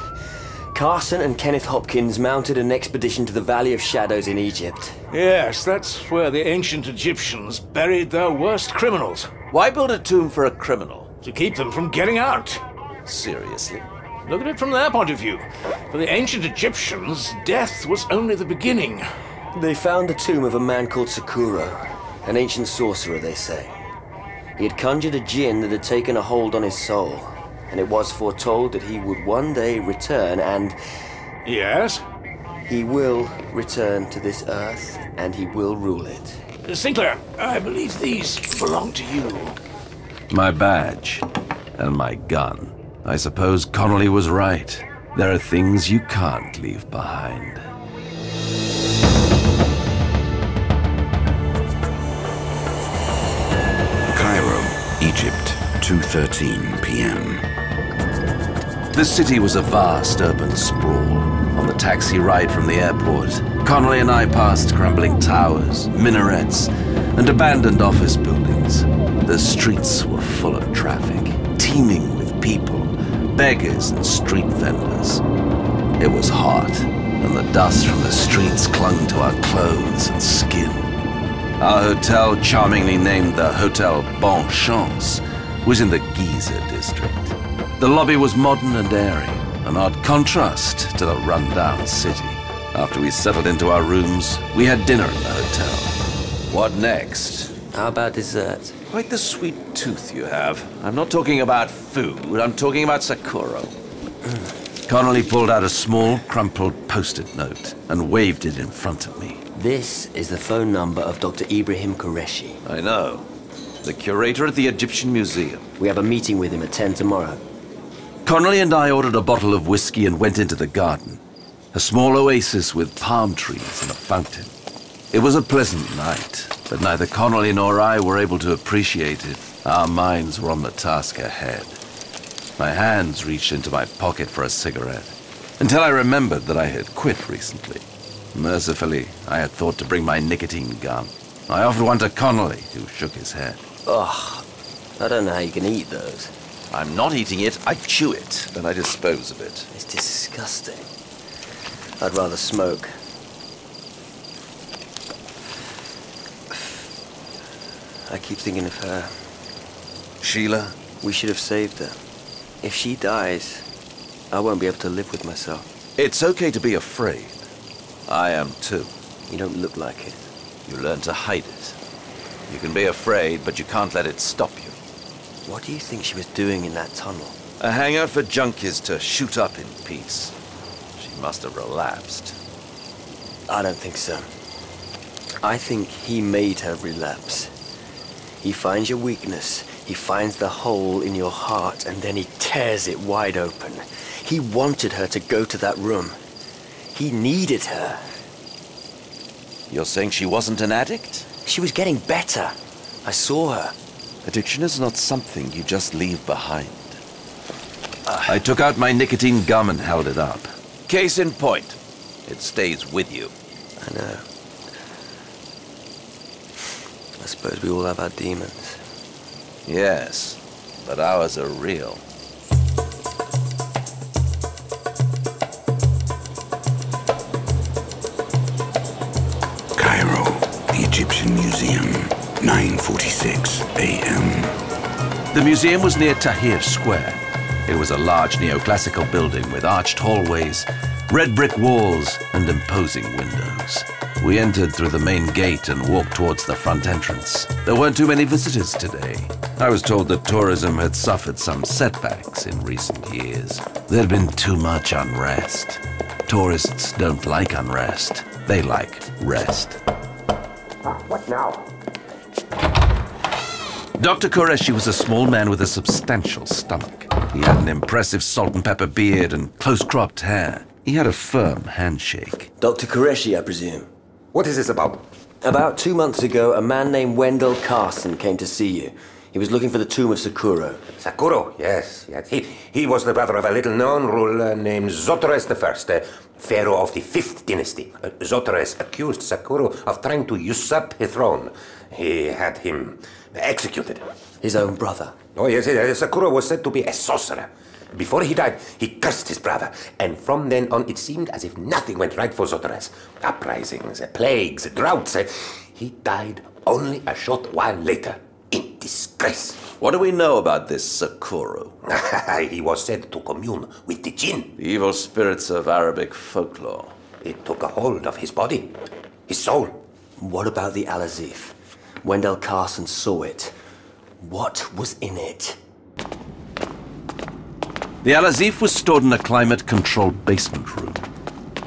S7: Carson and Kenneth Hopkins mounted an expedition to the Valley of Shadows in Egypt.
S10: Yes, that's where the ancient Egyptians buried their worst criminals.
S3: Why build a tomb for a criminal?
S10: To keep them from getting out.
S3: Seriously?
S10: Look at it from their point of view. For the ancient Egyptians, death was only the beginning.
S7: They found the tomb of a man called Sakuro, an ancient sorcerer, they say. He had conjured a djinn that had taken a hold on his soul, and it was foretold that he would one day return and...
S10: Yes?
S7: He will return to this earth, and he will rule it.
S10: Sinclair, I believe these belong to you.
S3: My badge and my gun. I suppose Connolly was right. There are things you can't leave behind.
S2: Cairo, Egypt, 2:13 p.m.
S3: The city was a vast urban sprawl. On the taxi ride from the airport, Connolly and I passed crumbling towers, minarets, and abandoned office buildings. The streets were full of traffic, teeming with people, beggars and street vendors. It was hot, and the dust from the streets clung to our clothes and skin. Our hotel, charmingly named the Hotel Bonne Chance, was in the Giza district. The lobby was modern and airy, an odd contrast to the run-down city. After we settled into our rooms, we had dinner in the hotel. What next?
S7: How about dessert?
S3: Quite the sweet tooth you have. I'm not talking about food, I'm talking about Sakuro. Connolly pulled out a small, crumpled post-it note and waved it in front of me.
S7: This is the phone number of Dr. Ibrahim Qureshi.
S3: I know. The curator at the Egyptian Museum.
S7: We have a meeting with him at 10 tomorrow.
S3: Connolly and I ordered a bottle of whiskey and went into the garden. A small oasis with palm trees and a fountain. It was a pleasant night, but neither Connolly nor I were able to appreciate it. Our minds were on the task ahead. My hands reached into my pocket for a cigarette, until I remembered that I had quit recently. Mercifully, I had thought to bring my nicotine gum. I offered one to Connolly, who shook his head.
S7: Ugh, I don't know how you can eat those.
S3: I'm not eating it, I chew it, then I dispose of it.
S7: It's disgusting. I'd rather smoke. I keep thinking of her.
S3: Sheila?
S7: We should have saved her. If she dies, I won't be able to live with myself.
S3: It's okay to be afraid. I am too.
S7: You don't look like it.
S3: You learn to hide it. You can be afraid, but you can't let it stop you.
S7: What do you think she was doing in that tunnel?
S3: A hangar for junkies to shoot up in peace. She must have relapsed.
S7: I don't think so. I think he made her relapse. He finds your weakness, he finds the hole in your heart, and then he tears it wide open. He wanted her to go to that room. He needed her.
S3: You're saying she wasn't an addict?
S7: She was getting better. I saw her.
S3: Addiction is not something you just leave behind. I took out my nicotine gum and held it up. Case in point, it stays with you.
S7: I know. I suppose we all have our demons.
S3: Yes, but ours are real.
S2: Cairo, the Egyptian Museum, 9:46 a.m.
S3: The museum was near Tahrir Square. It was a large neoclassical building with arched hallways, red brick walls, and imposing windows. We entered through the main gate and walked towards the front entrance. There weren't too many visitors today. I was told that tourism had suffered some setbacks in recent years. There'd been too much unrest. Tourists don't like unrest. They like rest.
S11: What now?
S3: Dr. Qureshi was a small man with a substantial stomach. He had an impressive salt and pepper beard and close-cropped hair. He had a firm handshake.
S7: Dr. Qureshi, I presume.
S11: What is this about?
S7: About 2 months ago, a man named Wendell Carson came to see you. He was looking for the tomb of Sakuro.
S11: Sakuro, yes. He was the brother of a little-known ruler named Zoteres I, pharaoh of the 5th dynasty. Zoteres accused Sakuro of trying to usurp his throne. He had him executed.
S7: His own brother?
S11: Oh, yes. Sakuro was said to be a sorcerer. Before he died, he cursed his brother, and from then on it seemed as if nothing went right for Zoteres. Uprisings, plagues, droughts. He died only a short while later, in disgrace.
S3: What do we know about this Sakuro?
S11: He was said to commune with the jinn.
S3: The evil spirits of Arabic folklore.
S11: It took a hold of his body, his soul.
S7: What about the Al-Azif? Wendell Carson saw it. What was in it?
S3: The Al-Azif was stored in a climate-controlled basement room.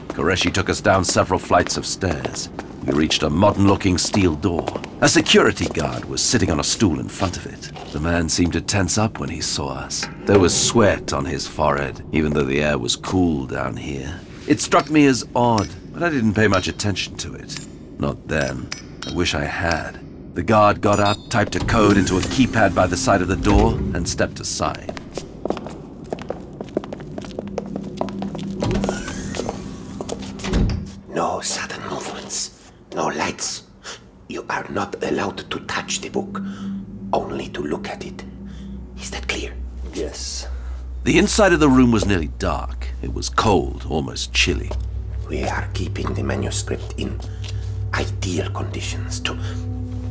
S3: Qureshi took us down several flights of stairs. We reached a modern-looking steel door. A security guard was sitting on a stool in front of it. The man seemed to tense up when he saw us. There was sweat on his forehead, even though the air was cool down here. It struck me as odd, but I didn't pay much attention to it. Not then. I wish I had. The guard got up, typed a code into a keypad by the side of the door, and stepped aside.
S11: No sudden movements, no lights. You are not allowed to touch the book, only to look at it. Is that clear?
S7: Yes.
S3: The inside of the room was nearly dark. It was cold, almost chilly.
S11: We are keeping the manuscript in ideal conditions to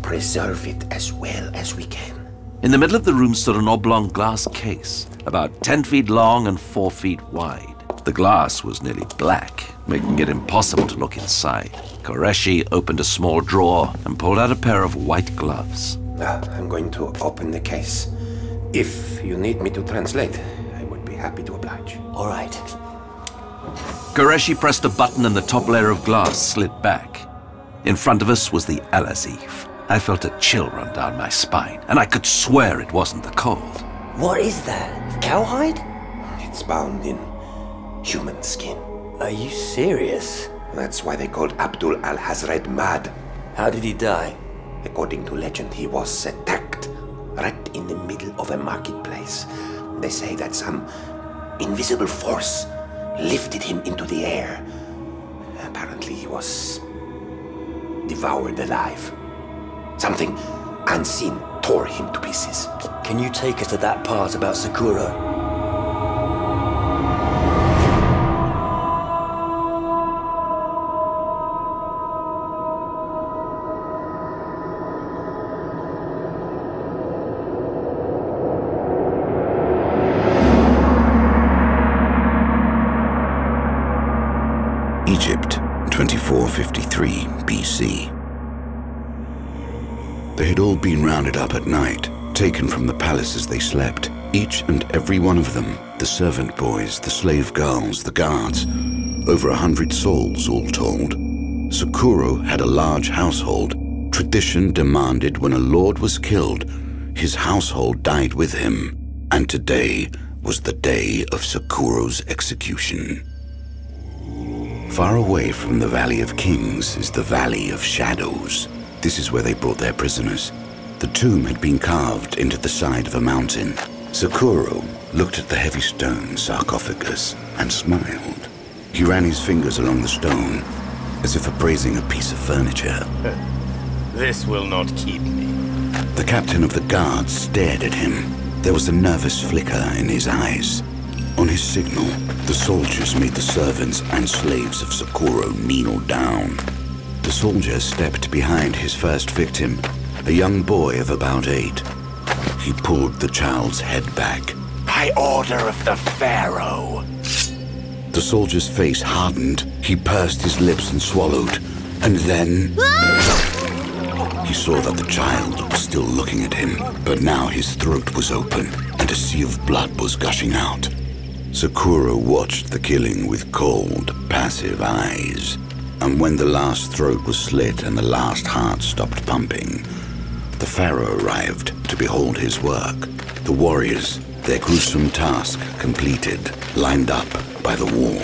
S11: preserve it as well as we can.
S3: In the middle of the room stood an oblong glass case, about 10 feet long and 4 feet wide. The glass was nearly black, making it impossible to look inside. Qureshi opened a small drawer and pulled out a pair of white gloves.
S11: I'm going to open the case. If you need me to translate, I would be happy to oblige.
S7: All right.
S3: Qureshi pressed a button and the top layer of glass slid back. In front of us was the Al-Azif. I felt a chill run down my spine, and I could swear it wasn't the cold.
S7: What is that? Cowhide?
S11: It's bound in human skin.
S7: Are you serious?
S11: That's why they called Abdul al-Hazred mad.
S7: How did he die?
S11: According to legend, he was attacked right in the middle of a marketplace. They say that some invisible force lifted him into the air. Apparently he was devoured alive. Something unseen tore him to pieces.
S7: Can you take us to that part about Sakura?
S2: Egypt, 2453 BC. They had all been rounded up at night, taken from the palace as they slept. Each and every one of them, the servant boys, the slave girls, the guards, over 100 souls all told. Sakura had a large household. Tradition demanded when a lord was killed, his household died with him. And today was the day of Sakura's execution. Far away from the Valley of Kings is the Valley of Shadows. This is where they brought their prisoners. The tomb had been carved into the side of a mountain. Sakura looked at the heavy stone sarcophagus and smiled. He ran his fingers along the stone, as if appraising a piece of furniture.
S10: This will not keep me.
S2: The captain of the guards stared at him. There was a nervous flicker in his eyes. On his signal, the soldiers made the servants and slaves of Sakura kneel down. The soldier stepped behind his first victim, a young boy of about 8. He pulled the child's head back.
S10: By order of the Pharaoh.
S2: The soldier's face hardened. He pursed his lips and swallowed. And then... he saw that the child was still looking at him, but now his throat was open, and a sea of blood was gushing out. Sakura watched the killing with cold, passive eyes. And when the last throat was slit and the last heart stopped pumping, the Pharaoh arrived to behold his work. The warriors, their gruesome task completed, lined up by the wall.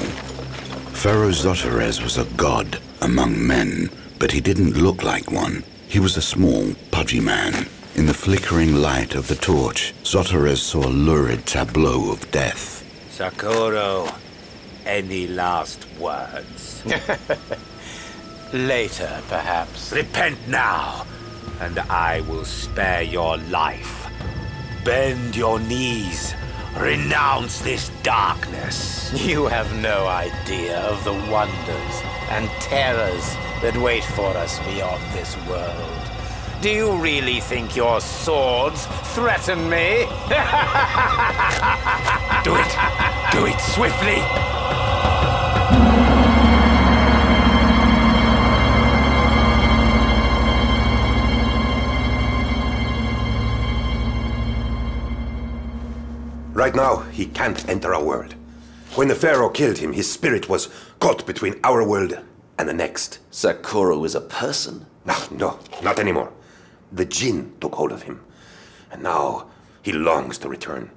S2: Pharaoh Zoterez was a god among men, but he didn't look like one. He was a small, pudgy man. In the flickering light of the torch, Zoterez saw a lurid tableau of death.
S12: Sakura, any last words?
S10: Later, perhaps.
S12: Repent now, and I will spare your life. Bend your knees. Renounce this darkness.
S10: You have no idea of the wonders and terrors that wait for us beyond this world. Do you really think your swords threaten me?
S12: Do it! Do it swiftly!
S11: Right now, he can't enter our world. When the Pharaoh killed him, his spirit was caught between our world and the next.
S1: Sakura was a person?
S11: No, not anymore. The jinn took hold of him. And now he longs to return.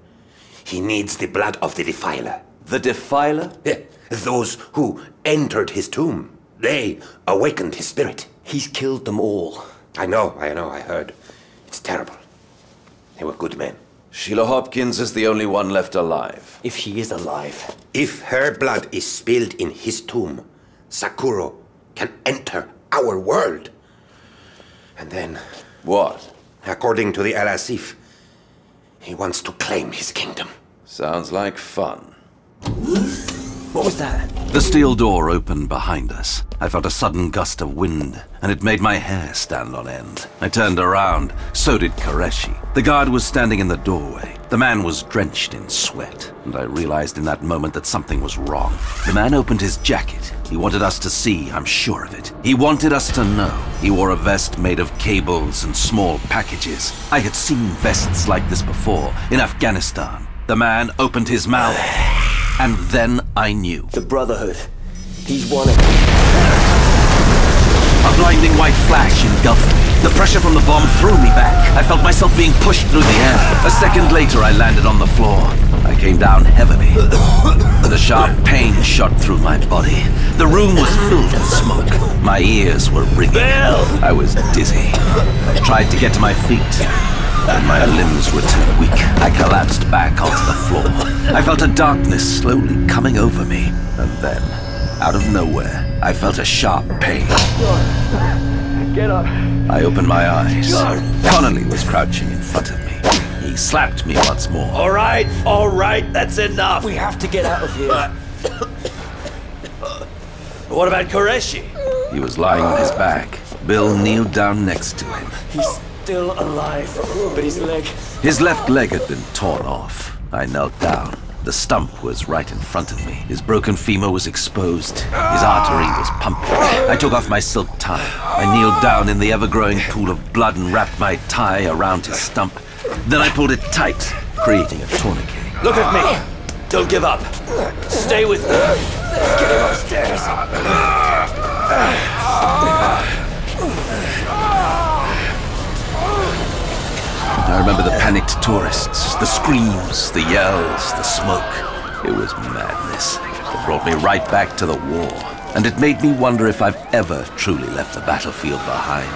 S11: He needs the blood of the defiler.
S1: The defiler?
S11: Yeah, those who entered his tomb. They awakened his spirit.
S7: He's killed them all.
S11: I know, I heard. It's terrible. They were good men.
S1: Sheila Hopkins is the only one left alive.
S7: If she is alive.
S11: If her blood is spilled in his tomb, Sakura can enter our world. And then...
S1: What?
S11: According to the Al-Asif, he wants to claim his kingdom.
S1: Sounds like fun.
S7: What was that?
S3: The steel door opened behind us. I felt a sudden gust of wind, and it made my hair stand on end. I turned around. So did Qureshi. The guard was standing in the doorway. The man was drenched in sweat, and I realized in that moment that something was wrong. The man opened his jacket. He wanted us to see, I'm sure of it. He wanted us to know. He wore a vest made of cables and small packages. I had seen vests like this before, in Afghanistan. The man opened his mouth, and then I knew.
S7: The Brotherhood. He's one of them.
S3: A blinding white flash engulfed me. The pressure from the bomb threw me back. I felt myself being pushed through the air. A second later, I landed on the floor. I came down heavily. The sharp pain shot through my body. The room was filled with smoke. My ears were ringing. I was dizzy. I tried to get to my feet, but my limbs were too weak. I collapsed back onto the floor. I felt a darkness slowly coming over me. And then, out of nowhere, I felt a sharp pain.
S7: Get up.
S3: I opened my eyes. Connolly was crouching in front of me. He slapped me once more.
S10: All right, that's enough.
S7: We have to get out of here.
S10: What about Qureshi?
S3: He was lying on his back. Bill kneeled down next to him.
S7: He's still alive, but his leg...
S3: His left leg had been torn off. I knelt down. The stump was right in front of me. His broken femur was exposed. His artery was pumping. I took off my silk tie. I kneeled down in the ever-growing pool of blood and wrapped my tie around his stump. Then I pulled it tight, creating a tourniquet.
S10: Look at me. Don't give up. Stay with me.
S7: Let's get him upstairs.
S3: I remember the panicked tourists, the screams, the yells, the smoke. It was madness. It brought me right back to the war. And it made me wonder if I've ever truly left the battlefield behind.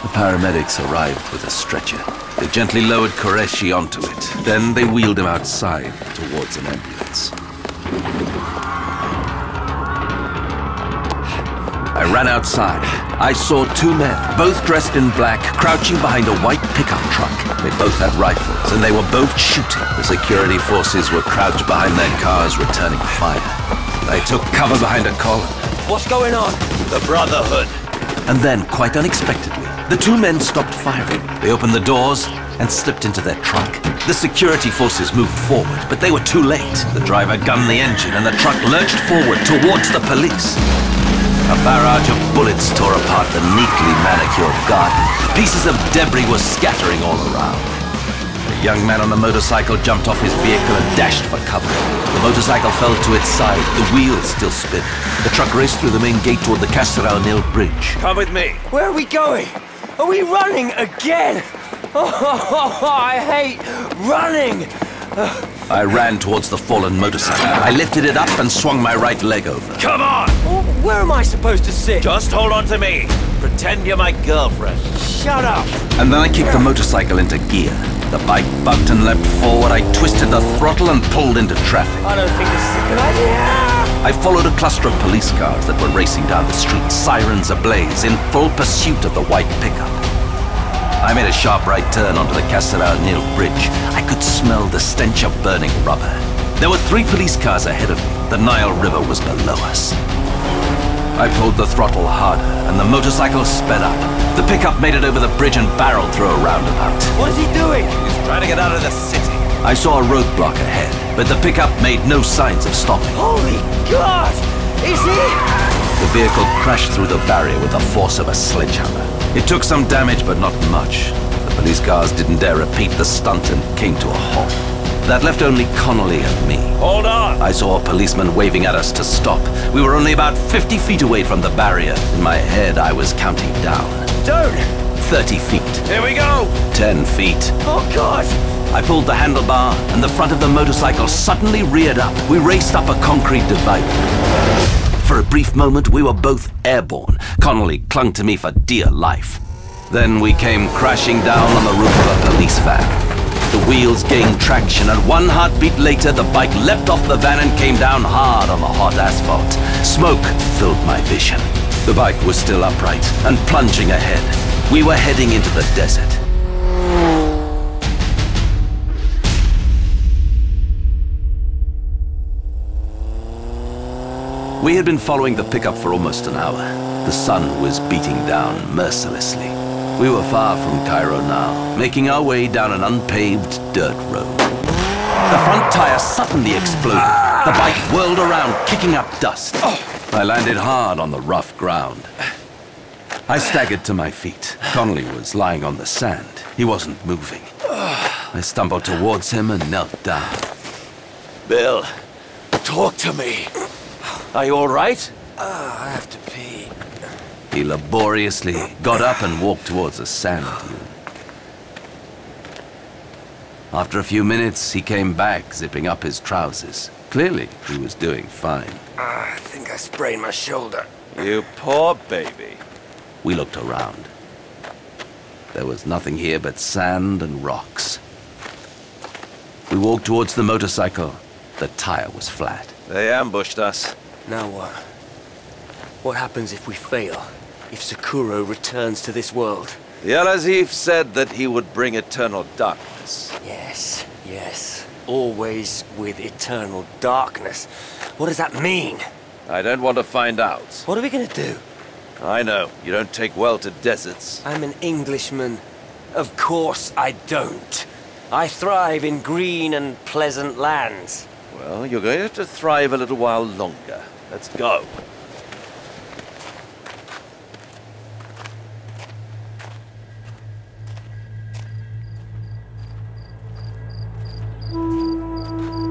S3: The paramedics arrived with a stretcher. They gently lowered Qureshi onto it. Then they wheeled him outside towards an ambulance. I ran outside. I saw two men, both dressed in black, crouching behind a white pickup truck. They both had rifles, and they were both shooting. The security forces were crouched behind their cars, returning fire. I took cover behind a column.
S7: What's going on?
S10: The Brotherhood.
S3: And then, quite unexpectedly, the two men stopped firing. They opened the doors and slipped into their truck. The security forces moved forward, but they were too late. The driver gunned the engine, and the truck lurched forward towards the police. A barrage of bullets tore apart the neatly manicured garden. Pieces of debris were scattering all around. The young man on the motorcycle jumped off his vehicle and dashed for cover. The motorcycle fell to its side, the wheels still spinning. The truck raced through the main gate toward the Pharao bridge.
S10: Come with me.
S7: Where are we going? Are we running again? Oh, I hate running!
S3: I ran towards the fallen motorcycle. I lifted it up and swung my right leg over.
S10: Come on!
S7: Where am I supposed to sit?
S10: Just hold on to me. Pretend you're my girlfriend.
S7: Shut up!
S3: And then I kicked the motorcycle into gear. The bike bucked and leapt forward. I twisted the throttle and pulled into traffic.
S7: I don't think this is a good idea.
S3: I followed a cluster of police cars that were racing down the street, sirens ablaze, in full pursuit of the white pickup. I made a sharp right turn onto the Pharao bridge. I could smell the stench of burning rubber. There were 3 police cars ahead of me. The Nile River was below us. I pulled the throttle harder, and the motorcycle sped up. The pickup made it over the bridge and barreled through a roundabout.
S7: What is he doing?
S10: He's trying to get out of the city.
S3: I saw a roadblock ahead, but the pickup made no signs of stopping.
S7: Holy God! Is he?
S3: The vehicle crashed through the barrier with the force of a sledgehammer. It took some damage, but not much. The police cars didn't dare repeat the stunt and came to a halt. That left only Connolly and me.
S10: Hold on!
S3: I saw a policeman waving at us to stop. We were only about 50 feet away from the barrier. In my head, I was counting down.
S7: Don't!
S3: 30 feet.
S10: Here we go!
S3: 10 feet.
S7: Oh, God!
S3: I pulled the handlebar, and the front of the motorcycle suddenly reared up. We raced up a concrete divider. For a brief moment, we were both airborne. Connolly clung to me for dear life. Then we came crashing down on the roof of a police van. The wheels gained traction, and 1 heartbeat later, the bike leapt off the van and came down hard on the hot asphalt. Smoke filled my vision. The bike was still upright and plunging ahead. We were heading into the desert. We had been following the pickup for almost an hour. The sun was beating down mercilessly. We were far from Cairo now, making our way down an unpaved, dirt road. The front tire suddenly exploded. The bike whirled around, kicking up dust. I landed hard on the rough ground. I staggered to my feet. Connolly was lying on the sand. He wasn't moving. I stumbled towards him and knelt down.
S13: Bill, talk to me. Are you all right?
S7: I have to pee.
S3: He laboriously got up and walked towards a sand dune. After a few minutes, he came back, zipping up his trousers. Clearly, he was doing fine.
S7: I think I sprained my shoulder.
S13: You poor baby.
S3: We looked around. There was nothing here but sand and rocks. We walked towards the motorcycle. The tire was flat.
S13: They ambushed us.
S7: Now what? What happens if we fail? If Sakuro returns to this world?
S13: The Al-Azif said that he would bring eternal darkness.
S7: Yes, yes. Always with eternal darkness. What does that mean?
S13: I don't want to find out.
S7: What are we gonna do?
S13: I know. You don't take well to deserts.
S7: I'm an Englishman. Of course I don't. I thrive in green and pleasant lands.
S13: Well, you're going to have to thrive a little while longer. Let's go.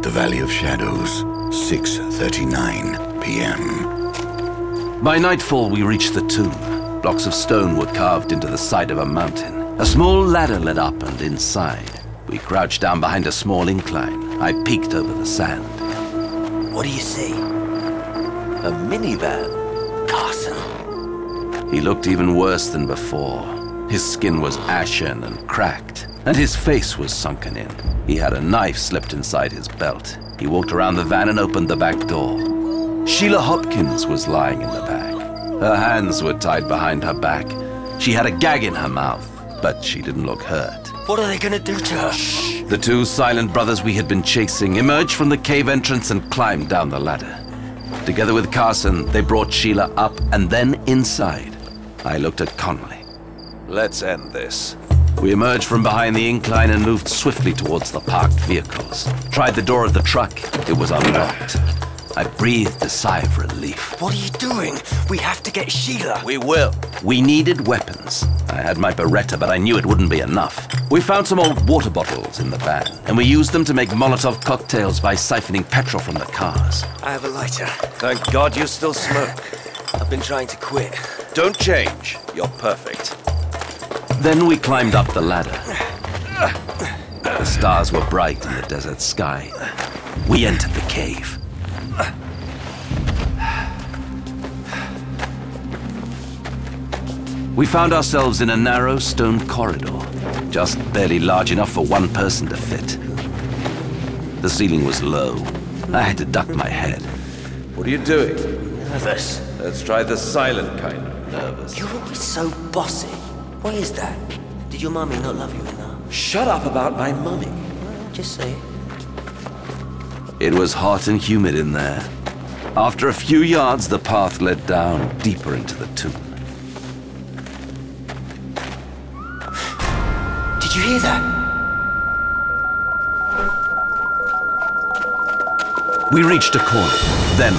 S2: The Valley of Shadows, 6:39 p.m.
S3: By nightfall, we reached the tomb. Blocks of stone were carved into the side of a mountain. A small ladder led up and inside. We crouched down behind a small incline. I peeked over the sand.
S7: What do you see?
S13: A minivan.
S7: Carson.
S3: He looked even worse than before. His skin was ashen and cracked, and his face was sunken in. He had a knife slipped inside his belt. He walked around the van and opened the back door. Sheila Hopkins was lying in the back. Her hands were tied behind her back. She had a gag in her mouth, but she didn't look hurt.
S7: What are they gonna do to her?
S3: Shh. The two silent brothers we had been chasing emerged from the cave entrance and climbed down the ladder. Together with Carson, they brought Sheila up and then inside. I looked at Connolly.
S13: Let's end this.
S3: We emerged from behind the incline and moved swiftly towards the parked vehicles. Tried the door of the truck. It was unlocked. I breathed a sigh of relief.
S7: What are you doing? We have to get Sheila.
S13: We will.
S3: We needed weapons. I had my Beretta, but I knew it wouldn't be enough. We found some old water bottles in the van, and we used them to make Molotov cocktails by siphoning petrol from the cars.
S7: I have a lighter.
S13: Thank God you still smoke.
S7: I've been trying to quit.
S13: Don't change. You're perfect.
S3: Then we climbed up the ladder. The stars were bright in the desert sky. We entered the cave. We found ourselves in a narrow stone corridor, just barely large enough for one person to fit. The ceiling was low. I had to duck my head.
S13: What are you doing?
S7: Nervous.
S13: Let's try the silent kind of nervous.
S7: You're always so bossy. Why is that? Did your mummy not love you enough?
S13: Shut up about my mummy.
S7: Well, just say it.
S3: It was hot and humid in there. After a few yards, the path led down deeper into the tomb.
S7: Did you hear that?
S3: We reached a corner. Then,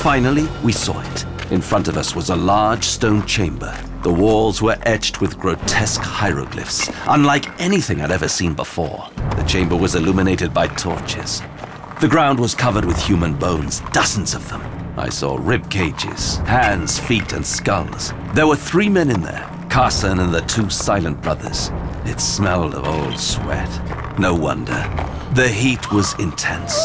S3: finally, we saw it. In front of us was a large stone chamber. The walls were etched with grotesque hieroglyphs, unlike anything I'd ever seen before. The chamber was illuminated by torches. The ground was covered with human bones, dozens of them. I saw rib cages, hands, feet, and skulls. There were 3 men in there, Carson and the 2 silent brothers. It smelled of old sweat. No wonder. The heat was intense.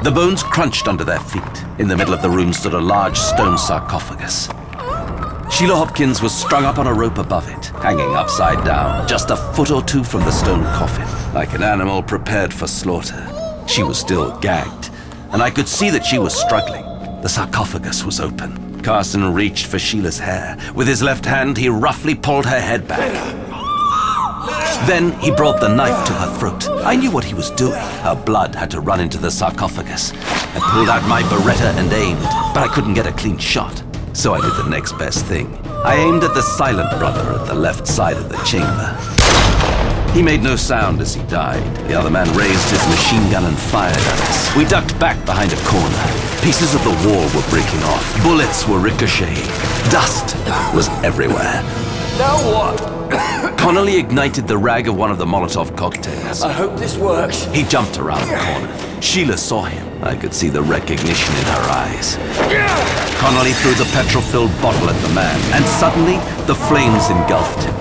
S3: The bones crunched under their feet. In the middle of the room stood a large stone sarcophagus. Sheila Hopkins was strung up on a rope above it, hanging upside down, just a foot or 2 from the stone coffin, like an animal prepared for slaughter. She was still gagged, and I could see that she was struggling. The sarcophagus was open. Carson reached for Sheila's hair. With his left hand, he roughly pulled her head back. Then he brought the knife to her throat. I knew what he was doing. Her blood had to run into the sarcophagus. I pulled out my Beretta and aimed, but I couldn't get a clean shot. So I did the next best thing. I aimed at the silent brother at the left side of the chamber. He made no sound as he died. The other man raised his machine gun and fired at us. We ducked back behind a corner. Pieces of the wall were breaking off. Bullets were ricocheting. Dust was everywhere.
S7: Now what?
S3: Connolly ignited the rag of one of the Molotov cocktails.
S7: I hope this works.
S3: He jumped around the corner. Sheila saw him. I could see the recognition in her eyes. Connolly threw the petrol-filled bottle at the man, and suddenly, the flames engulfed him.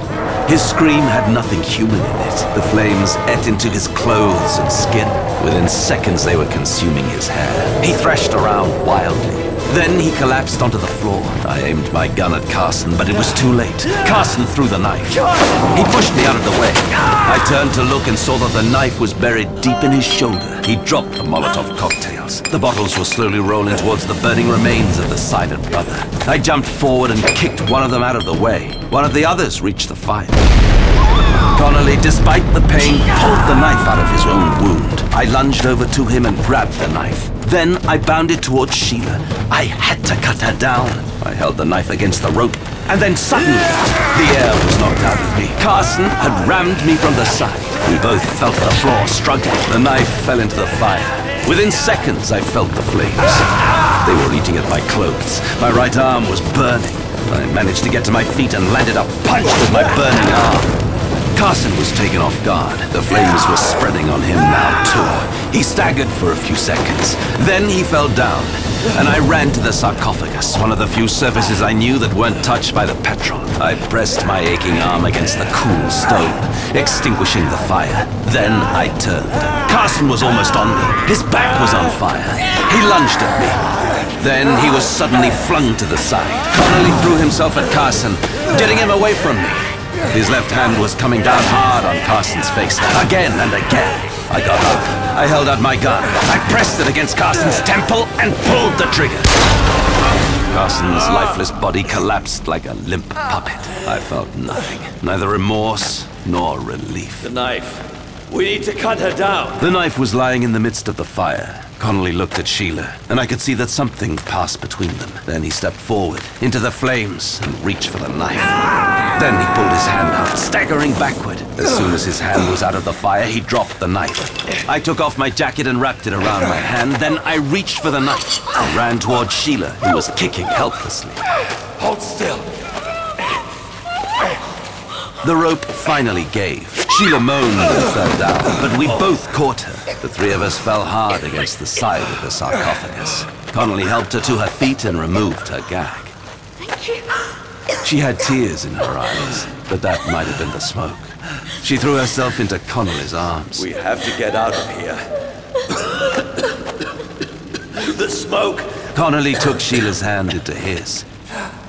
S3: His scream had nothing human in it. The flames ate into his clothes and skin. Within seconds, they were consuming his hair. He thrashed around wildly. Then he collapsed onto the floor. I aimed my gun at Carson, but it was too late. Carson threw the knife. He pushed me out of the way. I turned to look and saw that the knife was buried deep in his shoulder. He dropped the Molotov cocktails. The bottles were slowly rolling towards the burning remains of the silent brother. I jumped forward and kicked one of them out of the way. One of the others reached the fire. Connolly, despite the pain, pulled the knife out of his own wound. I lunged over to him and grabbed the knife. Then I bounded towards Sheila. I had to cut her down. I held the knife against the rope, and then suddenly, the air was knocked out of me. Carson had rammed me from the side. We both fell to the floor, struggling. The knife fell into the fire. Within seconds, I felt the flames. They were eating at my clothes. My right arm was burning. I managed to get to my feet and landed a punch with my burning arm. Carson was taken off guard. The flames were spreading on him now, too. He staggered for a few seconds. Then he fell down, and I ran to the sarcophagus, one of the few surfaces I knew that weren't touched by the petrol. I pressed my aching arm against the cool stone, extinguishing the fire. Then I turned. Carson was almost on me. His back was on fire. He lunged at me. Then he was suddenly flung to the side. Connolly threw himself at Carson, getting him away from me. His left hand was coming down hard on Carson's face, again and again. I got up. I held out my gun. I pressed it against Carson's temple and pulled the trigger. Carson's lifeless body collapsed like a limp puppet. I felt nothing, neither remorse nor relief.
S13: The knife. We need to cut her down.
S3: The knife was lying in the midst of the fire. Connolly looked at Sheila, and I could see that something passed between them. Then he stepped forward, into the flames, and reached for the knife. Then he pulled his hand out, staggering backward. As soon as his hand was out of the fire, he dropped the knife. I took off my jacket and wrapped it around my hand. Then I reached for the knife. I ran towards Sheila, who was kicking helplessly.
S13: Hold still.
S3: The rope finally gave. Sheila moaned and fell down, but we both caught her. The three of us fell hard against the side of the sarcophagus. Connolly helped her to her feet and removed her gag.
S6: Thank you.
S3: She had tears in her eyes, but that might have been the smoke. She threw herself into Connolly's arms.
S13: We have to get out of here. The smoke!
S3: Connolly took Sheila's hand into his.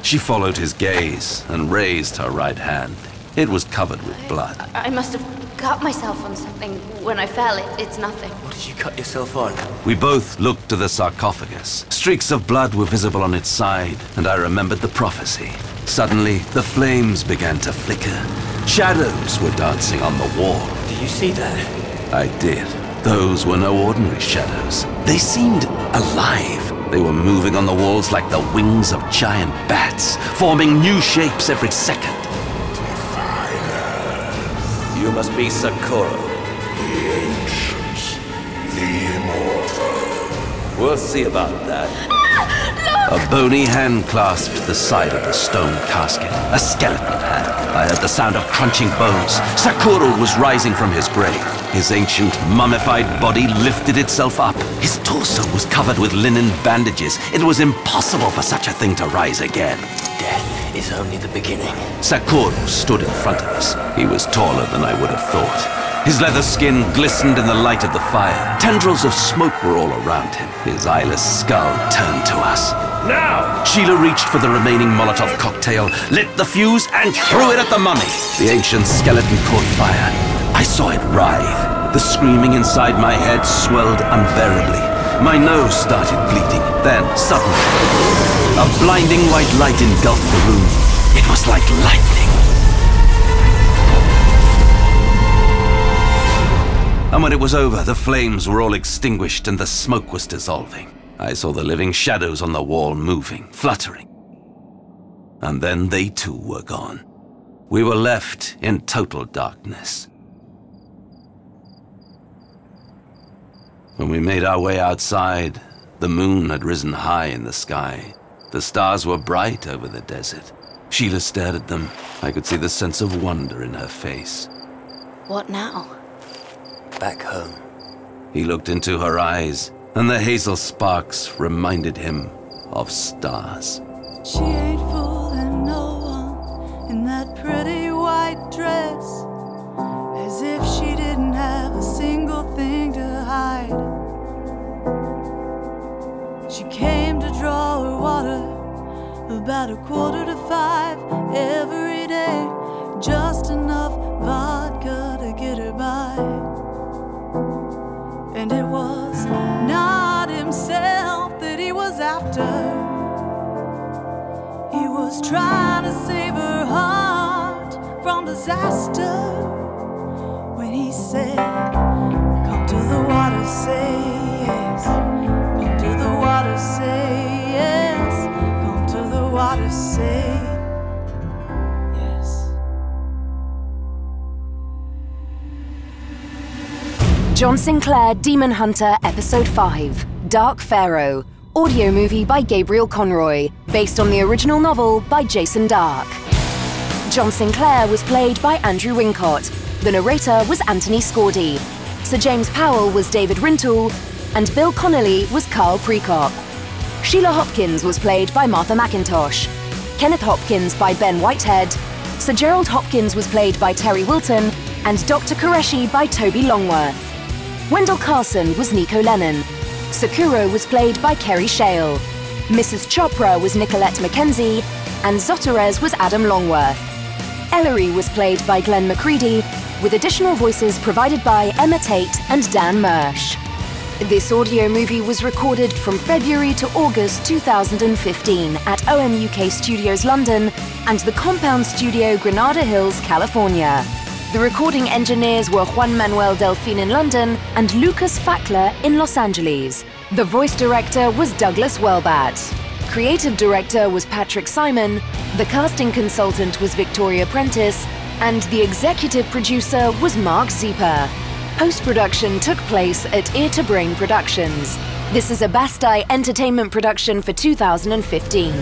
S3: She followed his gaze and raised her right hand. It was covered with blood.
S4: I must have cut myself on something when I fell. It's nothing.
S7: What did you cut yourself on?
S3: We both looked to the sarcophagus. Streaks of blood were visible on its side, and I remembered the prophecy. Suddenly, the flames began to flicker. Shadows were dancing on the wall.
S7: Do you see that?
S3: I did. Those were no ordinary shadows. They seemed alive. They were moving on the walls like the wings of giant bats, forming new shapes every second.
S13: You must be Sakura.
S11: The ancient, the immortal.
S13: We'll see about that.
S3: A bony hand clasped the side of the stone casket. A skeleton hand. I heard the sound of crunching bones. Sakura was rising from his grave. His ancient, mummified body lifted itself up. His torso was covered with linen bandages. It was impossible for such a thing to rise again.
S7: Death is only the beginning.
S3: Sakura stood in front of us. He was taller than I would have thought. His leather skin glistened in the light of the fire. Tendrils of smoke were all around him. His eyeless skull turned to us.
S13: Now!
S3: Sheila reached for the remaining Molotov cocktail, lit the fuse, and threw it at the mummy. The ancient skeleton caught fire. I saw it writhe. The screaming inside my head swelled unbearably. My nose started bleeding. Then, suddenly, a blinding white light engulfed the room. It was like lightning. And when it was over, the flames were all extinguished and the smoke was dissolving. I saw the living shadows on the wall moving, fluttering. And then they too were gone. We were left in total darkness. When we made our way outside, the moon had risen high in the sky. The stars were bright over the desert. Sheila stared at them. I could see the sense of wonder in her face.
S4: What now?
S7: Back home.
S3: He looked into her eyes, and the hazel sparks reminded him of stars.
S6: She ain't fooling no one in that pretty white dress, as if she didn't have a single thing to hide. She came to draw her water about 4:45 every day, just enough vodka to get her by. And it was not himself that he was after. He was trying to save her heart from disaster. When he said, "Come to the water, say yes. Come to the water, say yes. Come to the water, say yes."
S14: John Sinclair, Demon Hunter, Episode 5, Dark Pharao, audio movie by Gabriel Conroy, based on the original novel by Jason Dark. John Sinclair was played by Andrew Wincott. The narrator was Anthony Scordi. Sir James Powell was David Rintoul, and Bill Connolly was Carl Prekop. Sheila Hopkins was played by Martha McIntosh. Kenneth Hopkins by Ben Whitehead. Sir Gerald Hopkins was played by Terry Wilton, and Dr. Qureshi by Toby Longworth. Wendell Carson was Nico Lennon. Sakura was played by Kerry Shale. Mrs. Chopra was Nicolette Mackenzie, and Zoterez was Adam Longworth. Ellery was played by Glenn McCready, with additional voices provided by Emma Tate and Dan Mersch. This audio movie was recorded from February to August 2015 at OMUK Studios London and the Compound Studio, Granada Hills, California. The recording engineers were Juan Manuel Delfin in London and Lucas Fackler in Los Angeles. The voice director was Douglas Welbat. Creative director was Patrick Simon. The casting consultant was Victoria Prentice. And the executive producer was Mark Zieper. Post-production took place at Ear to Brain Productions. This is a Basti Entertainment production for 2015.